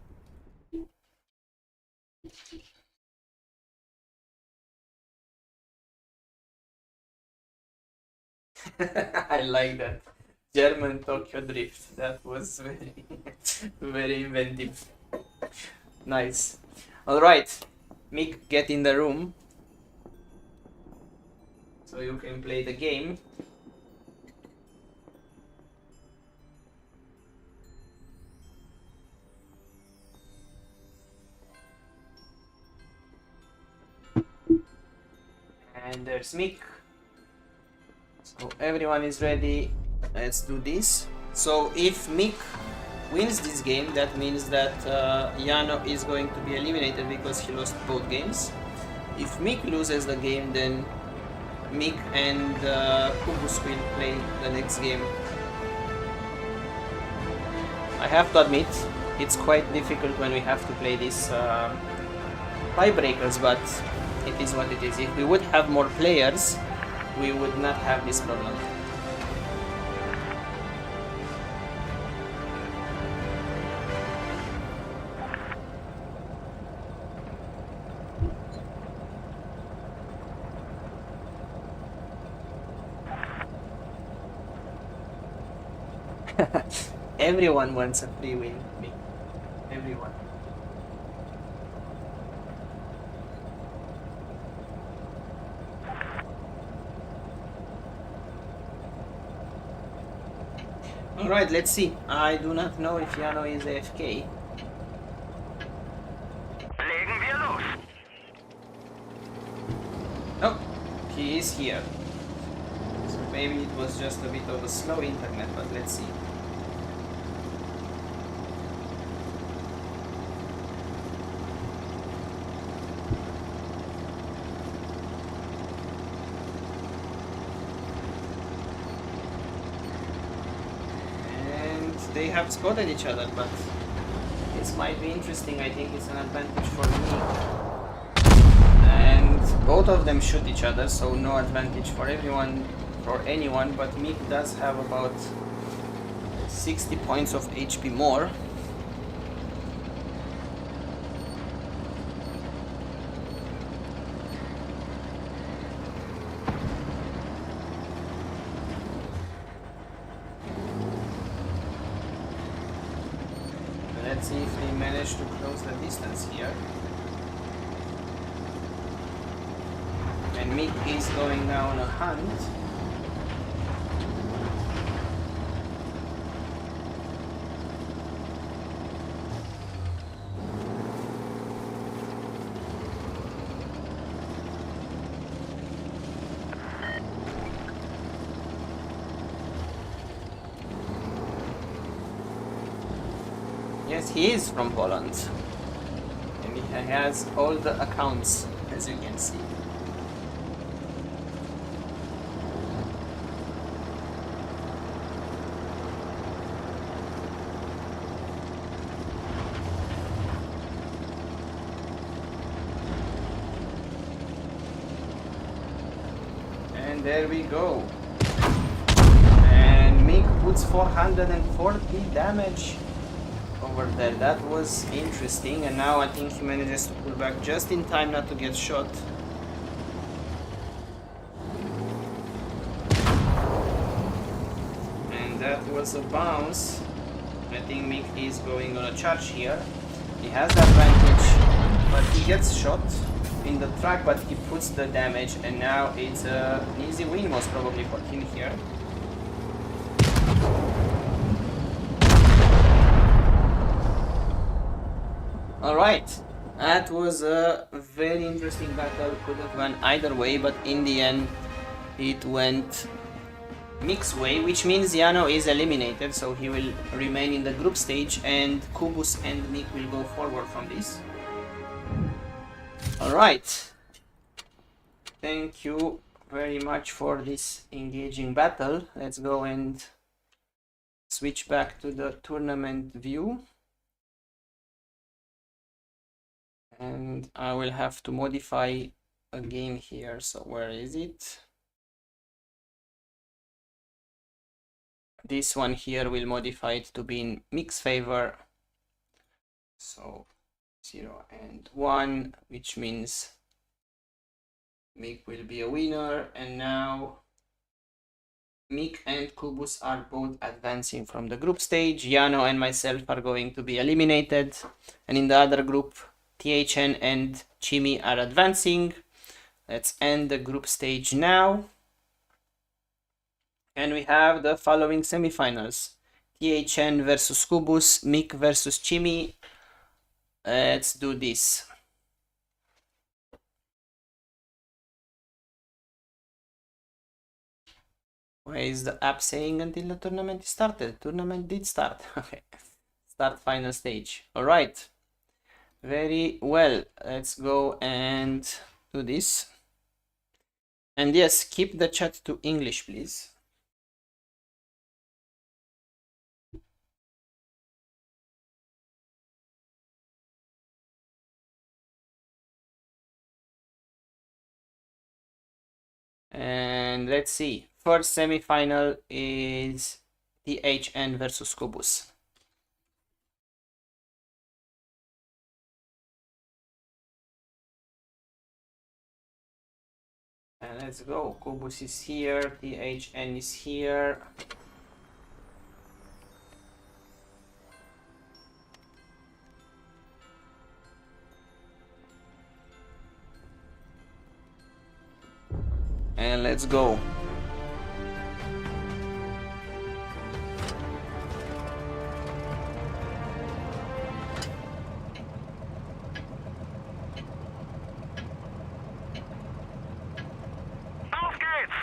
I like that. German Tokyo Drift. That was very, very inventive. Nice. Alright, Mick, get in the room so you can play the game. And there's Mick. So everyone is ready. Let's do this. So if Mick wins this game, that means that Yano is going to be eliminated because he lost both games. If Mick loses the game, then Mick and Kubus will play the next game. I have to admit, it's quite difficult when we have to play these tiebreakers, but it is what it is. If we would have more players, we would not have this problem. Everyone wants a free win. Me. Everyone. Alright, let's see. I do not know if Yano is AFK. Legen wir los. Oh, he is here. So maybe it was just a bit of a slow internet, but let's see. They have spotted each other, but this might be interesting. I think it's an advantage for me. And both of them shoot each other, so no advantage for everyone, for anyone, but Meek does have about 60 points of HP more. Let's see if they manage to close the distance here. And Meek is going now on a hunt. Yes, he is from Poland. And he has all the accounts, as you can see. And there we go. And Meek puts 440 damage over there. That was interesting, and now I think he manages to pull back just in time not to get shot. And that was a bounce. I think Meek is going on a charge here. He has the advantage, but he gets shot in the track, but he puts the damage, and now it's an easy win most probably for him here. Alright, that was a very interesting battle. Could have gone either way, but in the end it went Meek's way, which means Yano is eliminated, so he will remain in the group stage and Kubus and Meek will go forward from this. Alright, thank you very much for this engaging battle. Let's go and switch back to the tournament view. And I will have to modify a game here, so where is it? This one here will modify it to be in Meek's favor. So 0 and 1, which means Meek will be a winner, and now Meek and Kubus are both advancing from the group stage. Yano and myself are going to be eliminated, and in the other group THN and Chimi are advancing. Let's end the group stage now. And we have the following semifinals. THN versus Kubus, Meek versus Chimi. Let's do this. Why is the app saying until the tournament is started? Tournament did start. Okay. Start final stage. Alright. Very well, let's go and do this. And yes, keep the chat to English, please. And let's see. First semi-final is THN versus Kubus. And let's go. Kubus is here, THN is here. And let's go. Both gates.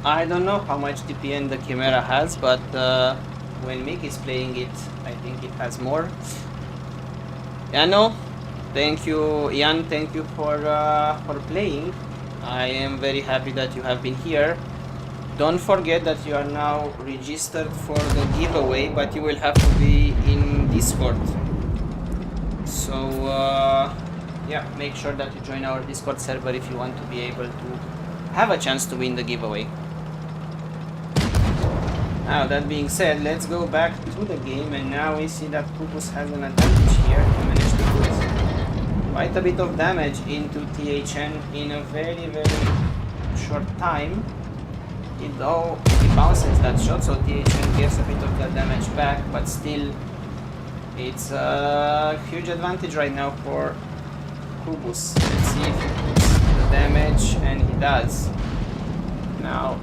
I don't know how much DPN the Chimera has, but when Mick is playing it, I think it has more. Yano, thank you, Jan. Thank you for playing. I am very happy that you have been here. Don't forget that you are now registered for the giveaway, but you will have to be in Discord. So yeah, make sure that you join our Discord server if you want to be able to have a chance to win the giveaway. Now that being said, let's go back to the game, and now we see that Kubus has an advantage here. He managed to put quite a bit of damage into THN in a very short time. Though he bounces that shot, so THN gets a bit of that damage back, but still it's a huge advantage right now for Kubus. Let's see if he puts the damage, and he does. Now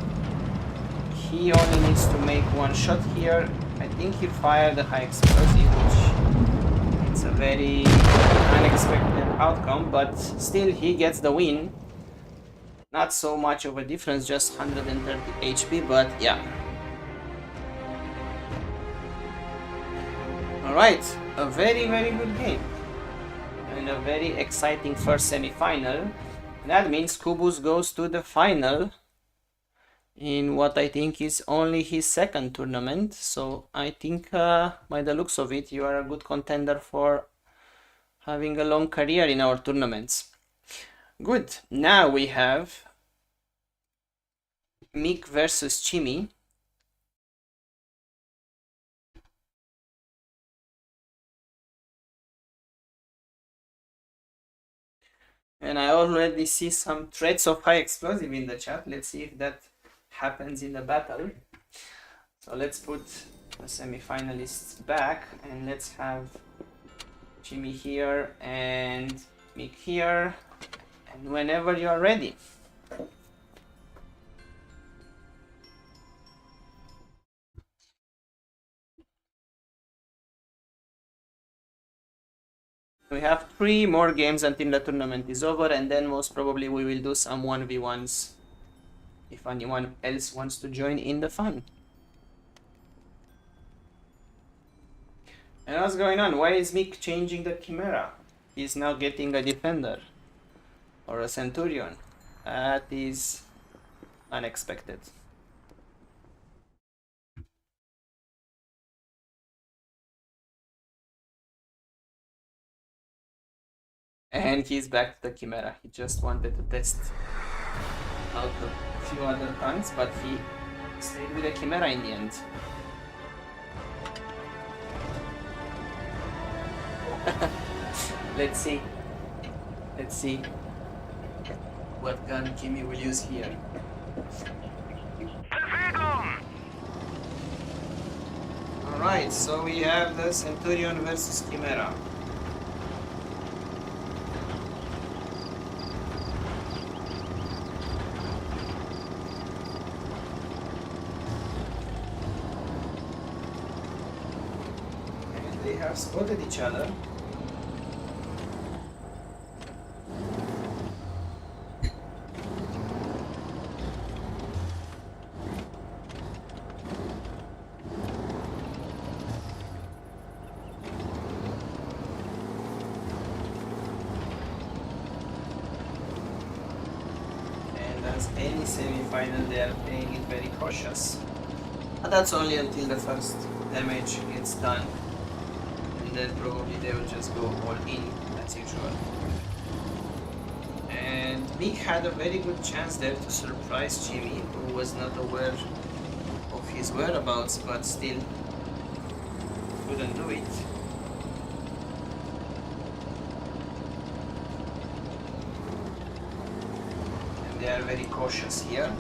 he only needs to make one shot here. I think he fired a high explosive, which it's a very unexpected outcome, but still he gets the win. Not so much of a difference, just 130 HP, but yeah. Alright, a very good game. And a very exciting first semi-final. That means Kubus goes to the final in what I think is only his second tournament. So I think by the looks of it, you are a good contender for having a long career in our tournaments. Good. Now we have Mick versus Chimmy. And I already see some threats of high explosive in the chat. Let's see if that happens in the battle. So let's put the semi-finalists back, and let's have Chimmy here and Mick here, and whenever you are ready. We have 3 more games until the tournament is over, and then most probably we will do some 1v1s if anyone else wants to join in the fun. And what's going on? Why is Mick changing the Chimera? He's now getting a Defender or a Centurion. That is unexpected. And he's back to the Chimera. He just wanted to test out a few other tanks, but he stayed with the Chimera in the end. Let's see what gun Kimmy will use here. Alright, so we have the Centurion versus Chimera. And they have spotted each other. Any semi-final, they are playing it very cautious. But that's only until the first damage gets done. And then probably they will just go all in as usual. And Mick had a very good chance there to surprise Jimmy, who was not aware of his whereabouts, but still couldn't do it. And they are very cautious here.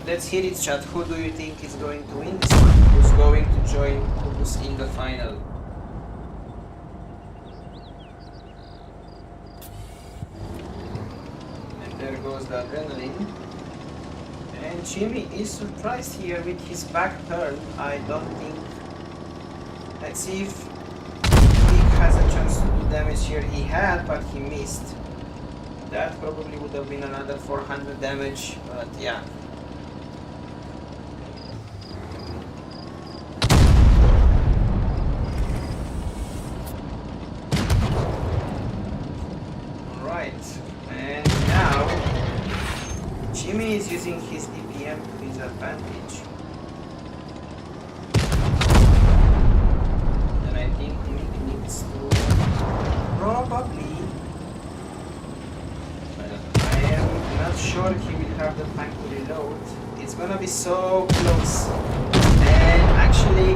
Let's hear it, chat. Who do you think is going to win this one? Who's going to join Kubus in the final? And there goes the adrenaline. And Jimmy is surprised here with his back turn. I don't think... Let's see if he has a chance to do damage here. He had, but he missed. That probably would have been another 400 damage, but yeah. And now Jimmy is using his DPM to his advantage. And I think Mick needs to probably... I am not sure he will have the time to reload. It's gonna be so close. And actually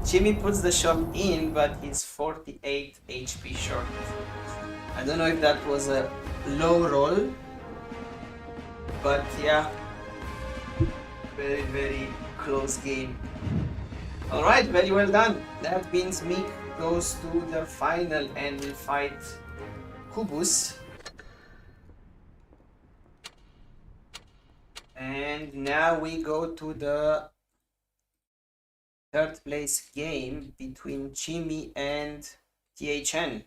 Jimmy puts the shot in, but he's 48 HP short. I don't know if that was a low roll, but yeah, very, very close game. Alright, very well done. That means Mick goes to the final and will fight Kubus. And now we go to the third place game between Jimmy and THN.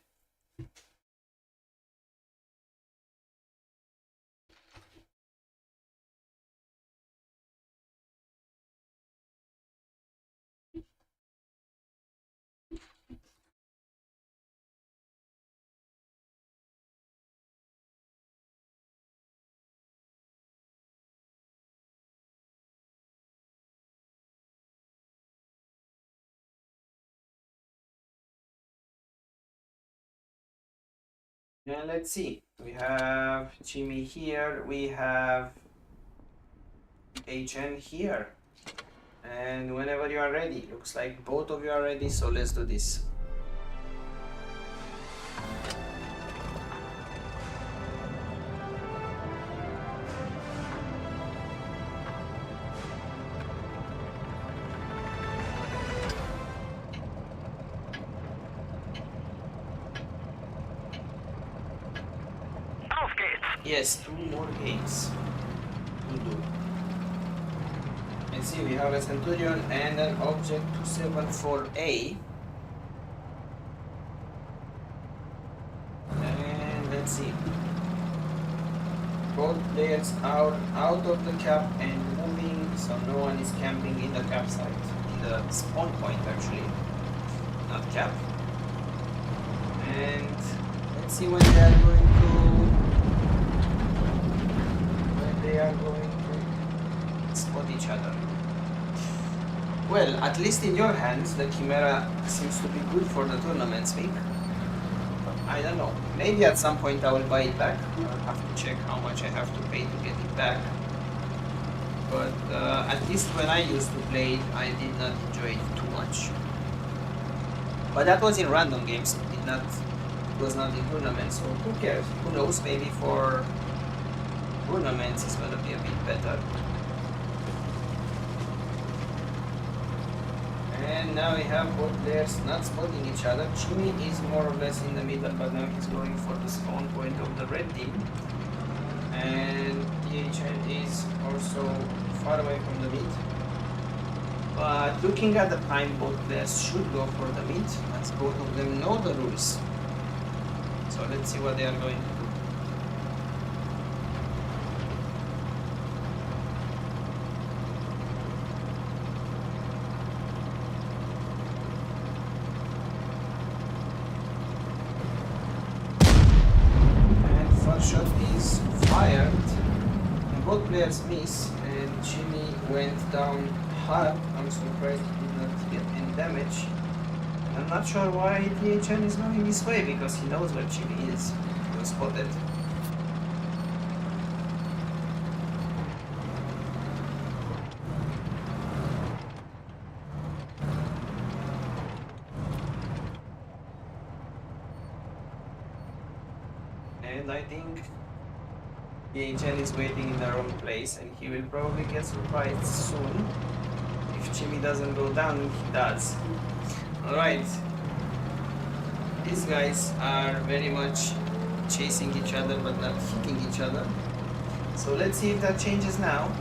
And let's see, we have Jimmy here, we have HN here, and whenever you are ready. Looks like both of you are ready, so let's do this. Yes, 2 more games to do. Let's see, we have a Centurion and an Object 274A. And let's see. Both players are out of the cap and moving, so no one is camping in the cap site. In the spawn point actually, not cap. And let's see when they are going to spot each other. Well, at least in your hands, the Chimera seems to be good for the tournaments, Mick. I don't know. Maybe at some point I will buy it back. I'll have to check how much I have to pay to get it back. But at least when I used to play it, I did not enjoy it too much. But that was in random games. It was not in tournaments. So who cares? Who knows? Maybe for tournaments it's gonna be a bit better. And now we have both players not spotting each other. Jimmy is more or less in the middle, but now he's going for the spawn point of the red team. And THN is also far away from the mid. But looking at the time, both players should go for the mid, as both of them know the rules. So let's see what they are going to do. both players miss and Jimmy went down hard. I'm surprised he did not get any damage. I'm not sure why THN is going this way, because he knows where Jimmy is. He was spotted. And I think THN is waiting in the wrong place, and he will probably get surprised soon. If Jimmy doesn't go down, he does. Alright. These guys are very much chasing each other but not hitting each other. So let's see if that changes now.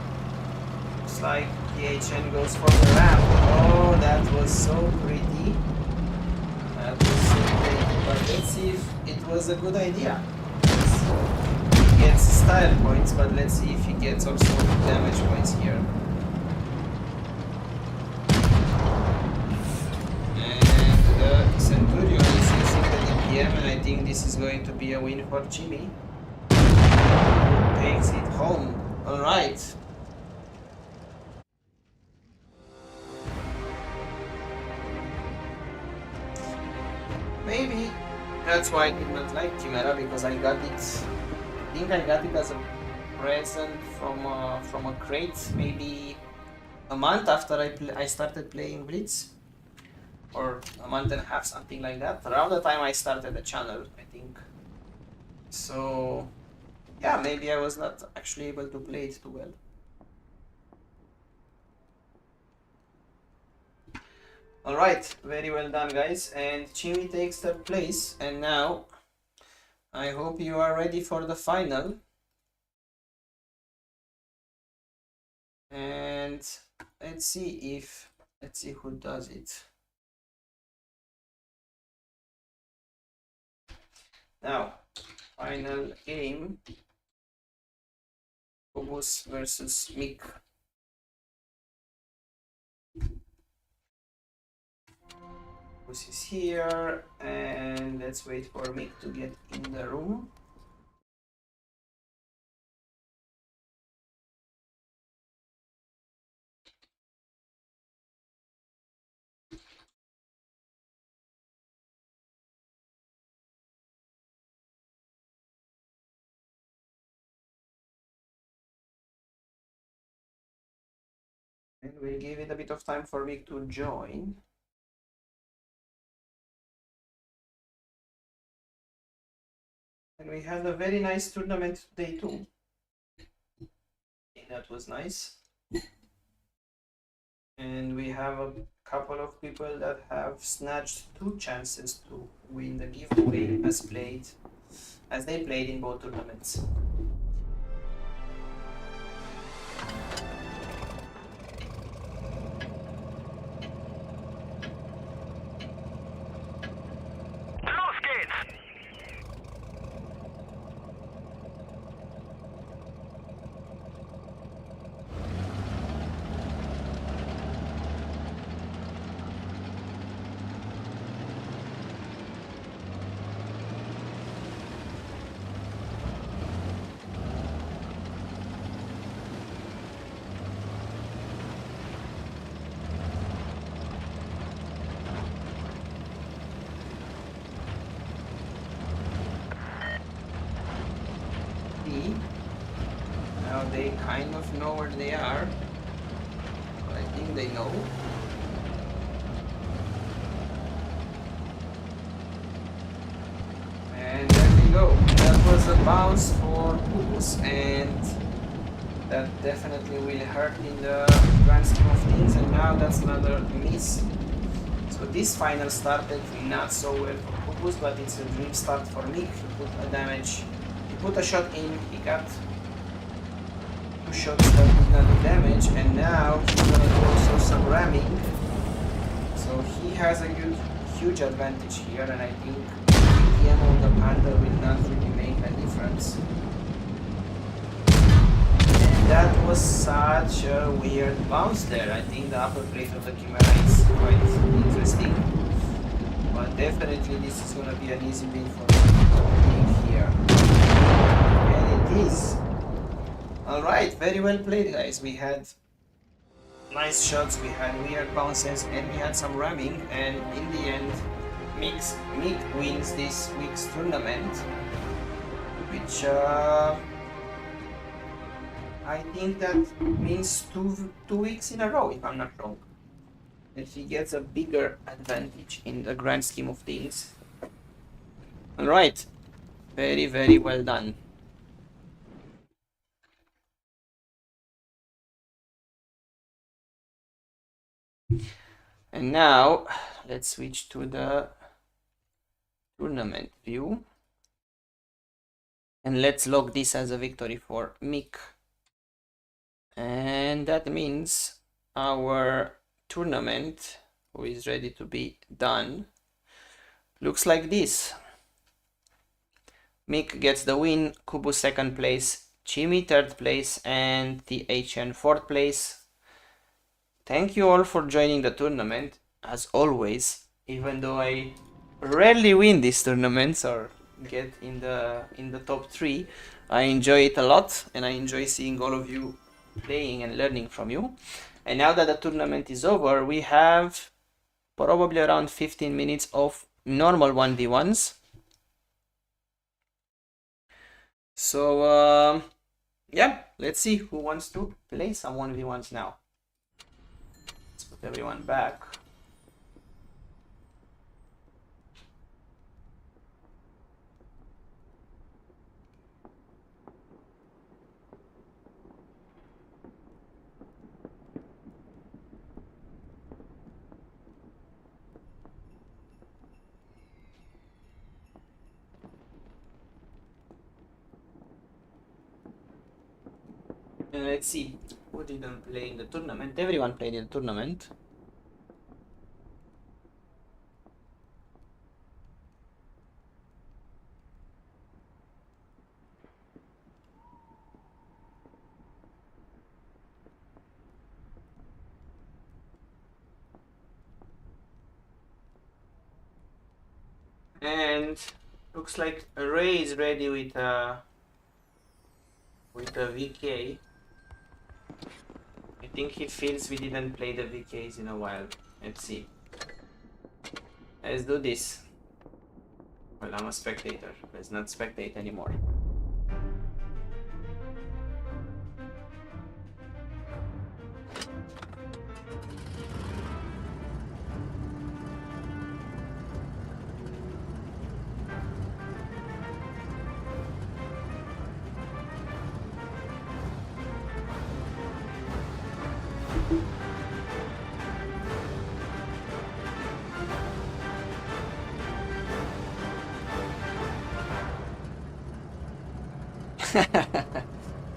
Looks like THN goes for the ramp. Oh, that was so pretty. That was so pretty. But let's see if it was a good idea. He gets style points, but let's see if he gets also damage points here. And the Centurion is using the DPM, and I think this is going to be a win for Jimmy. Takes it home. Alright. Maybe that's why I did not like Chimera, because I got it. I think I got it as a present from a crate, maybe a month after I started playing Blitz, or a month and a half, something like that. Around the time I started the channel, I think. So yeah, maybe I was not actually able to play it too well. Alright, very well done guys, and Jimmy takes third place, and now I hope you are ready for the final. And let's see who does it. Now, final game, Phobos versus Mick. Phobos is here, and let's wait for Mick to get in the room. And we'll give it a bit of time for Mick to join. And we had a very nice tournament today too. That was nice. And we have a couple of people that have snatched 2 chances to win the giveaway as they played in both tournaments. Los geht's! Now they kind of know where they are. I think they know. And there we go. That was a bounce for Phobos, and that definitely will hurt in the grand scheme of things. And now that's another miss. So this final started not so well for Phobos, but it's a dream start for Mick. He put a damage. He put a shot in. He got 2 shots that did not do damage, and now he's gonna do also some ramming. So he has a huge advantage here, and I think PM on the Panther will not really make a difference. And that was such a weird bounce there. I think the upper plate of the Chimera is quite interesting, but definitely this is gonna be an easy win for me here. And it is. Alright, very well played, guys. We had nice shots, we had weird bounces, and we had some ramming, and in the end, Mick wins this week's tournament, which I think that means two weeks in a row, if I'm not wrong. And he gets a bigger advantage in the grand scheme of things. Alright, very, very well done. And now, let's switch to the tournament view. And let's log this as a victory for Mick. And that means our tournament, who is ready to be done, looks like this. Mick gets the win, Kubu second place, Chimmy third place, and the HN fourth place. Thank you all for joining the tournament, as always, even though I rarely win these tournaments or get in the top 3. I enjoy it a lot, and I enjoy seeing all of you playing and learning from you. And now that the tournament is over, we have probably around 15 minutes of normal 1v1s. So yeah, let's see who wants to play some 1v1s now. Let's put everyone back. And let's see who didn't play in the tournament. Everyone played in the tournament. And looks like Ray is ready with a VK. I think he feels we didn't play the VKs in a while. Let's see. Let's do this. Well, I'm a spectator. Let's not spectate anymore.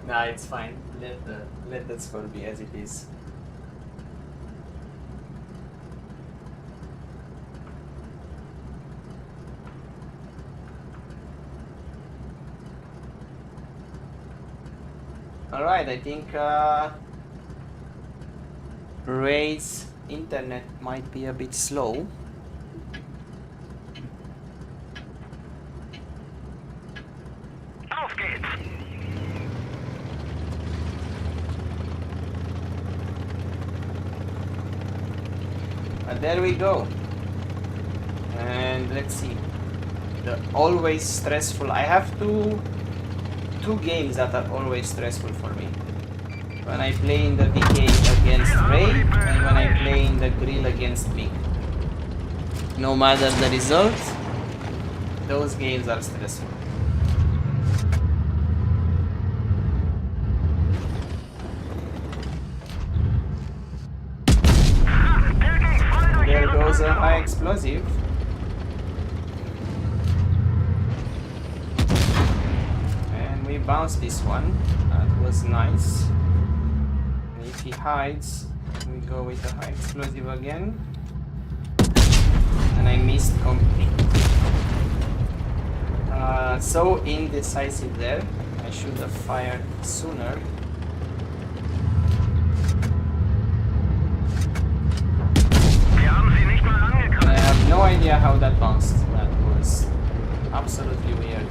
Nah, it's fine. Let the score be as it is. Alright, I think Ray's internet might be a bit slow. Auf geht's! And there we go. And let's see. The always stressful. I have two games that are always stressful for me. When I play in the VK against Ray and when I play in the grill against Mick. No matter the result, those games are stressful. There goes a high explosive. And we bounced this one. That was nice. And if he hides, we go with the high explosive again. And I missed completely. So indecisive there. I should have fired sooner. I have no idea how that bounced. That was absolutely weird.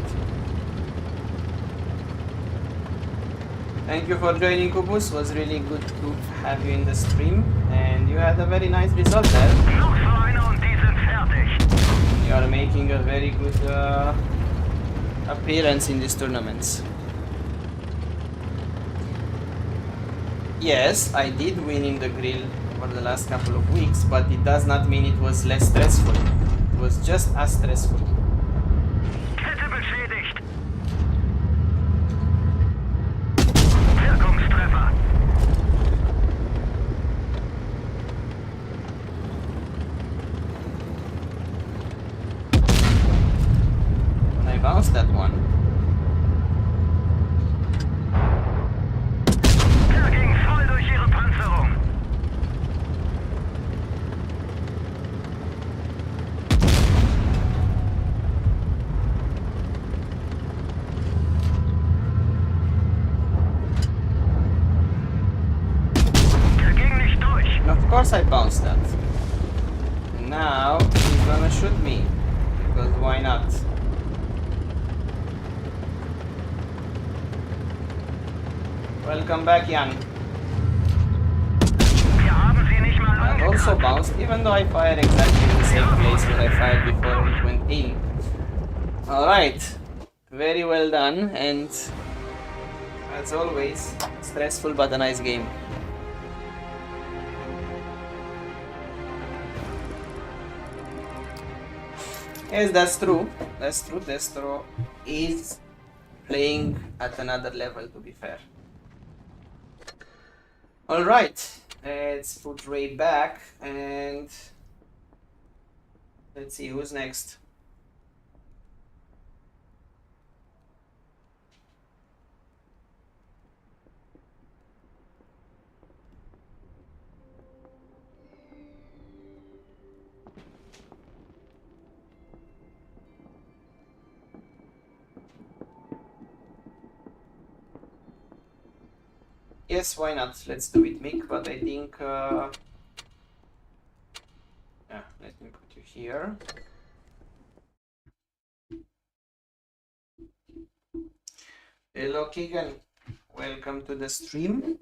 Thank you for joining, Kubus. Was really good to have you in the stream, and you had a very nice result there. Noch so einer und die sind fertig. You are making a very good appearance in these tournaments. Yes, I did win in the grill over the last couple of weeks, but it does not mean it was less stressful. It was just as stressful. Kette beschädigt. Wirkungstreffer. When I bounced that one. Der ging voll durch ihre Panzerung. Der ging nicht durch. Of course I bounced that. And now he's gonna shoot me. Because why not? Welcome back, Jan. Wir haben sie nicht mal I also angekratzt. bounced, even though I fired exactly in the same place where I fired before it went in. Alright, very well done, and as always, stressful but a nice game. Yes, that's true. That's true. Destro is playing at another level, to be fair. Alright, let's put Ray back and let's see who's next. Yes, why not? Let's do it, Mick, but I think yeah, let me put you here. Hello, Keegan. Welcome to the stream.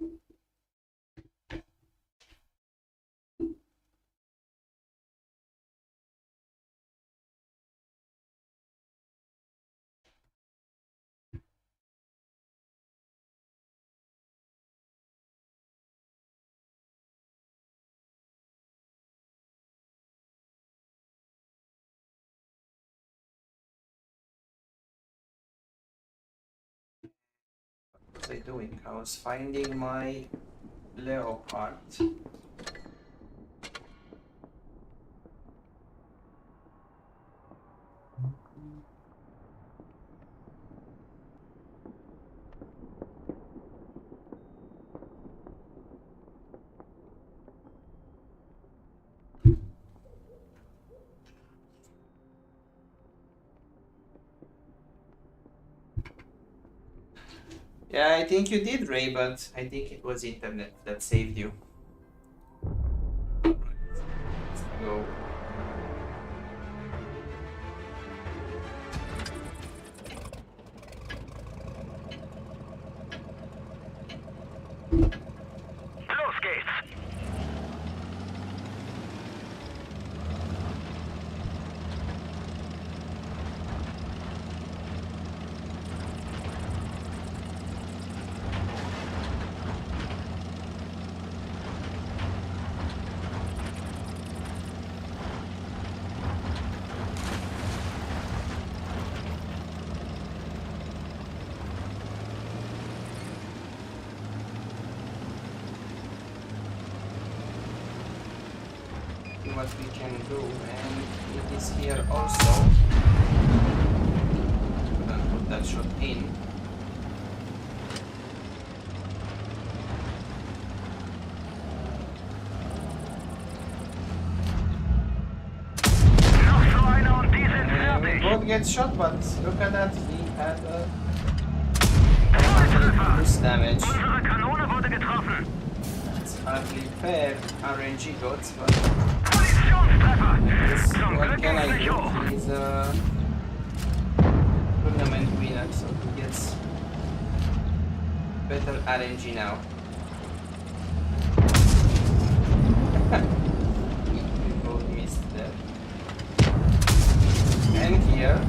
What was I doing? I was finding my leopard. Yeah, I think you did, Ray, but I think it was internet that saved you. Alright, let's go. Los geht's. What we can do, and it is here also. I'm gonna put that shot in. Noch so einer und die sind We fertig. both get shot, but look at that, we had Volltreffer. boost damage. Unsere Kanone wurde getroffen. It's hardly fair, RNG gods, but Positionstreffer. this, Zum what Glück can ging's I nicht do? hoch. He's a tournament winner, so he gets Better RNG now. We both missed there. And here.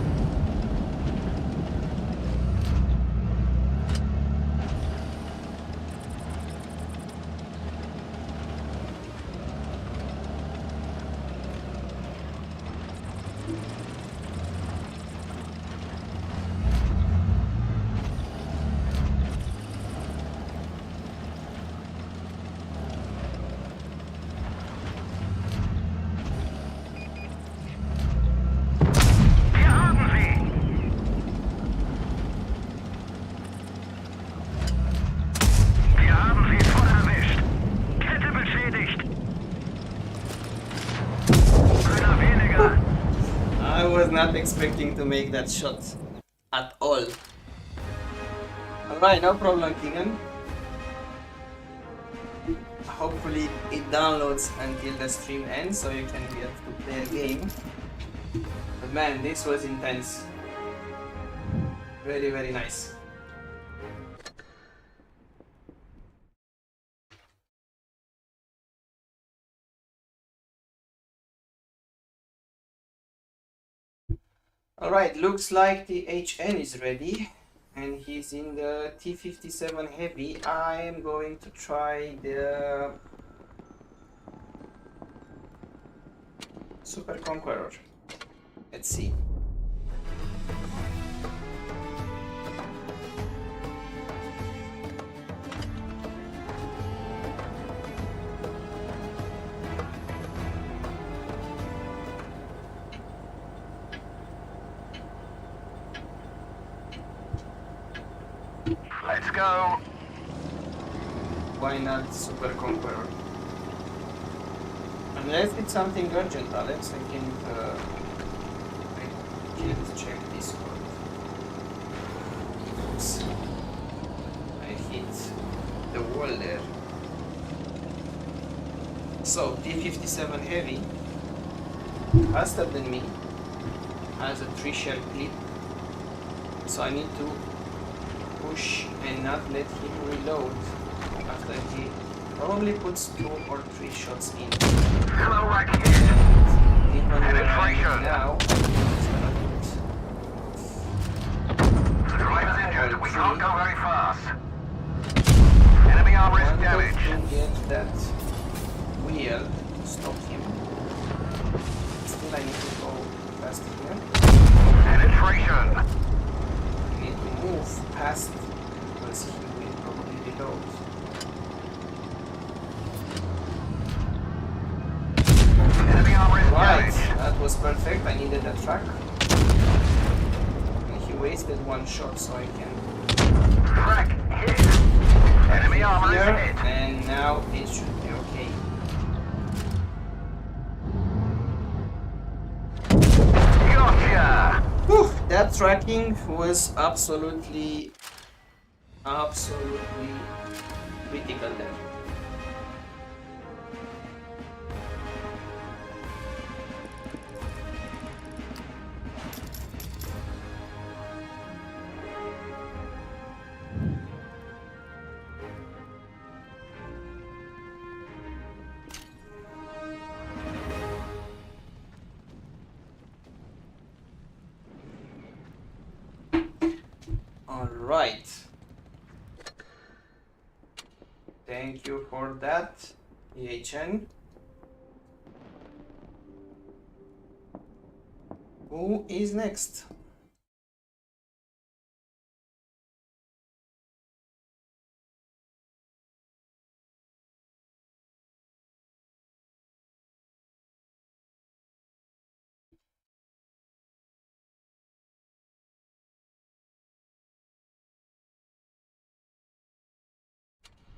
Wir haben sie. Wir haben sie voll erwischt. Kette beschädigt. Einer weniger. I was not expecting to make that shot at all. Alright, no problem, Keegan. Hopefully it downloads until the stream ends so you can get to play a game. But man, this was intense. Very, very nice. Alright, looks like the HN is ready and he's in the T57 Heavy. I am going to try the Super Conqueror. Let's see. Let's go. Why not Super Conqueror? Unless it's something urgent, Alex, I can't check Discord. Oops. I hit the wall there. So, T57 Heavy, faster than me, has a 3-shell clip, so I need to push and not let him reload after he probably puts 2 or 3 shots in. Hello, right here. And even where I am Penetration. now, he's gonna The driver's injured. We can't three. go very fast. Enemy armor is put damaged. to get that wheel to stop him. Still I need to go past here. Penetration. I need to move past because he will probably reload. Enemy armor is Right, damaged. that was perfect. I needed a track. And he wasted 1 shot, so I can Track hit. Enemy armor is here, hit. and now it should be okay. Gotcha. Whew, that tracking was absolutely critical there. All right. Thank you for that, EHN. Who is next?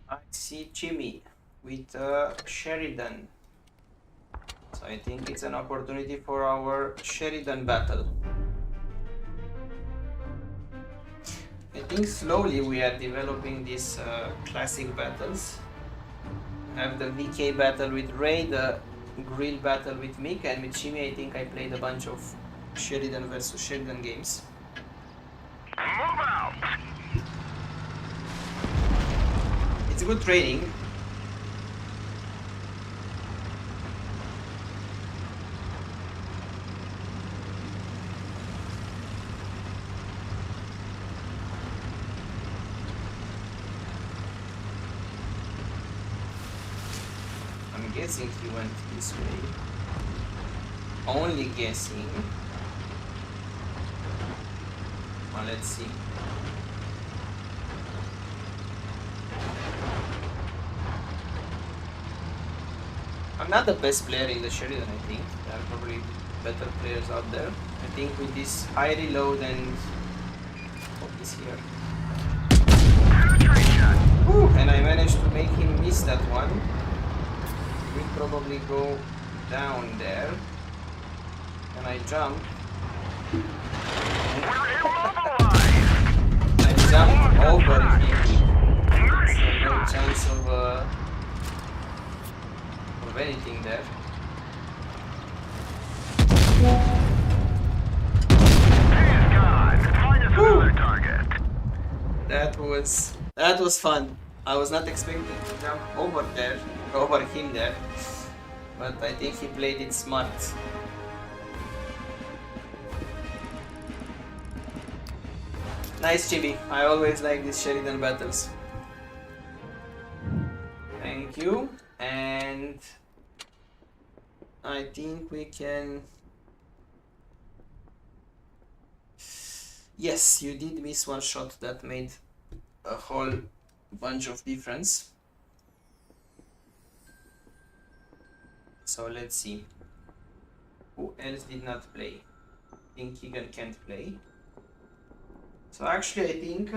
I see Jimmy with Sheridan. So I think it's an opportunity for our Sheridan battle. I think slowly we are developing these classic battles. I have the VK battle with Ray, the Grill battle with Mick, and with Jimmy I think I played a bunch of Sheridan versus Sheridan games. Move out. It's good training. I'm guessing he went this way. Only guessing. Well, let's see. I'm not the best player in the Sheridan, I think. There are probably better players out there. I think with this high reload and what is here. Whew, and I managed to make him miss that one. We'll probably go down there. And I jump. I jumped over him. So no chance of anything there. That was fun. I was not expecting to jump over him there, but I think he played it smart. Nice, Chibi. I always like these Sheridan battles. Thank you. And I think we can... Yes, you did miss one shot that made a whole bunch of difference. So let's see. Who else did not play? I think Keegan can't play. So actually I think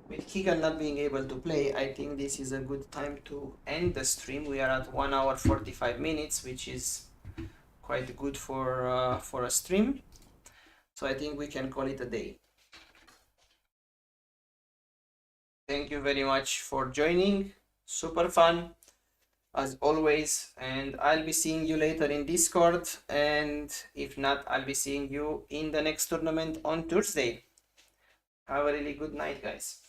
with Keegan not being able to play, I think this is a good time to end the stream. We are at 1 hour 45 minutes, which is quite good for a stream. So I think we can call it a day. Thank you very much for joining. Super fun as always, and I'll be seeing you later in Discord, and if not, I'll be seeing you in the next tournament on Thursday. Have a really good night, guys.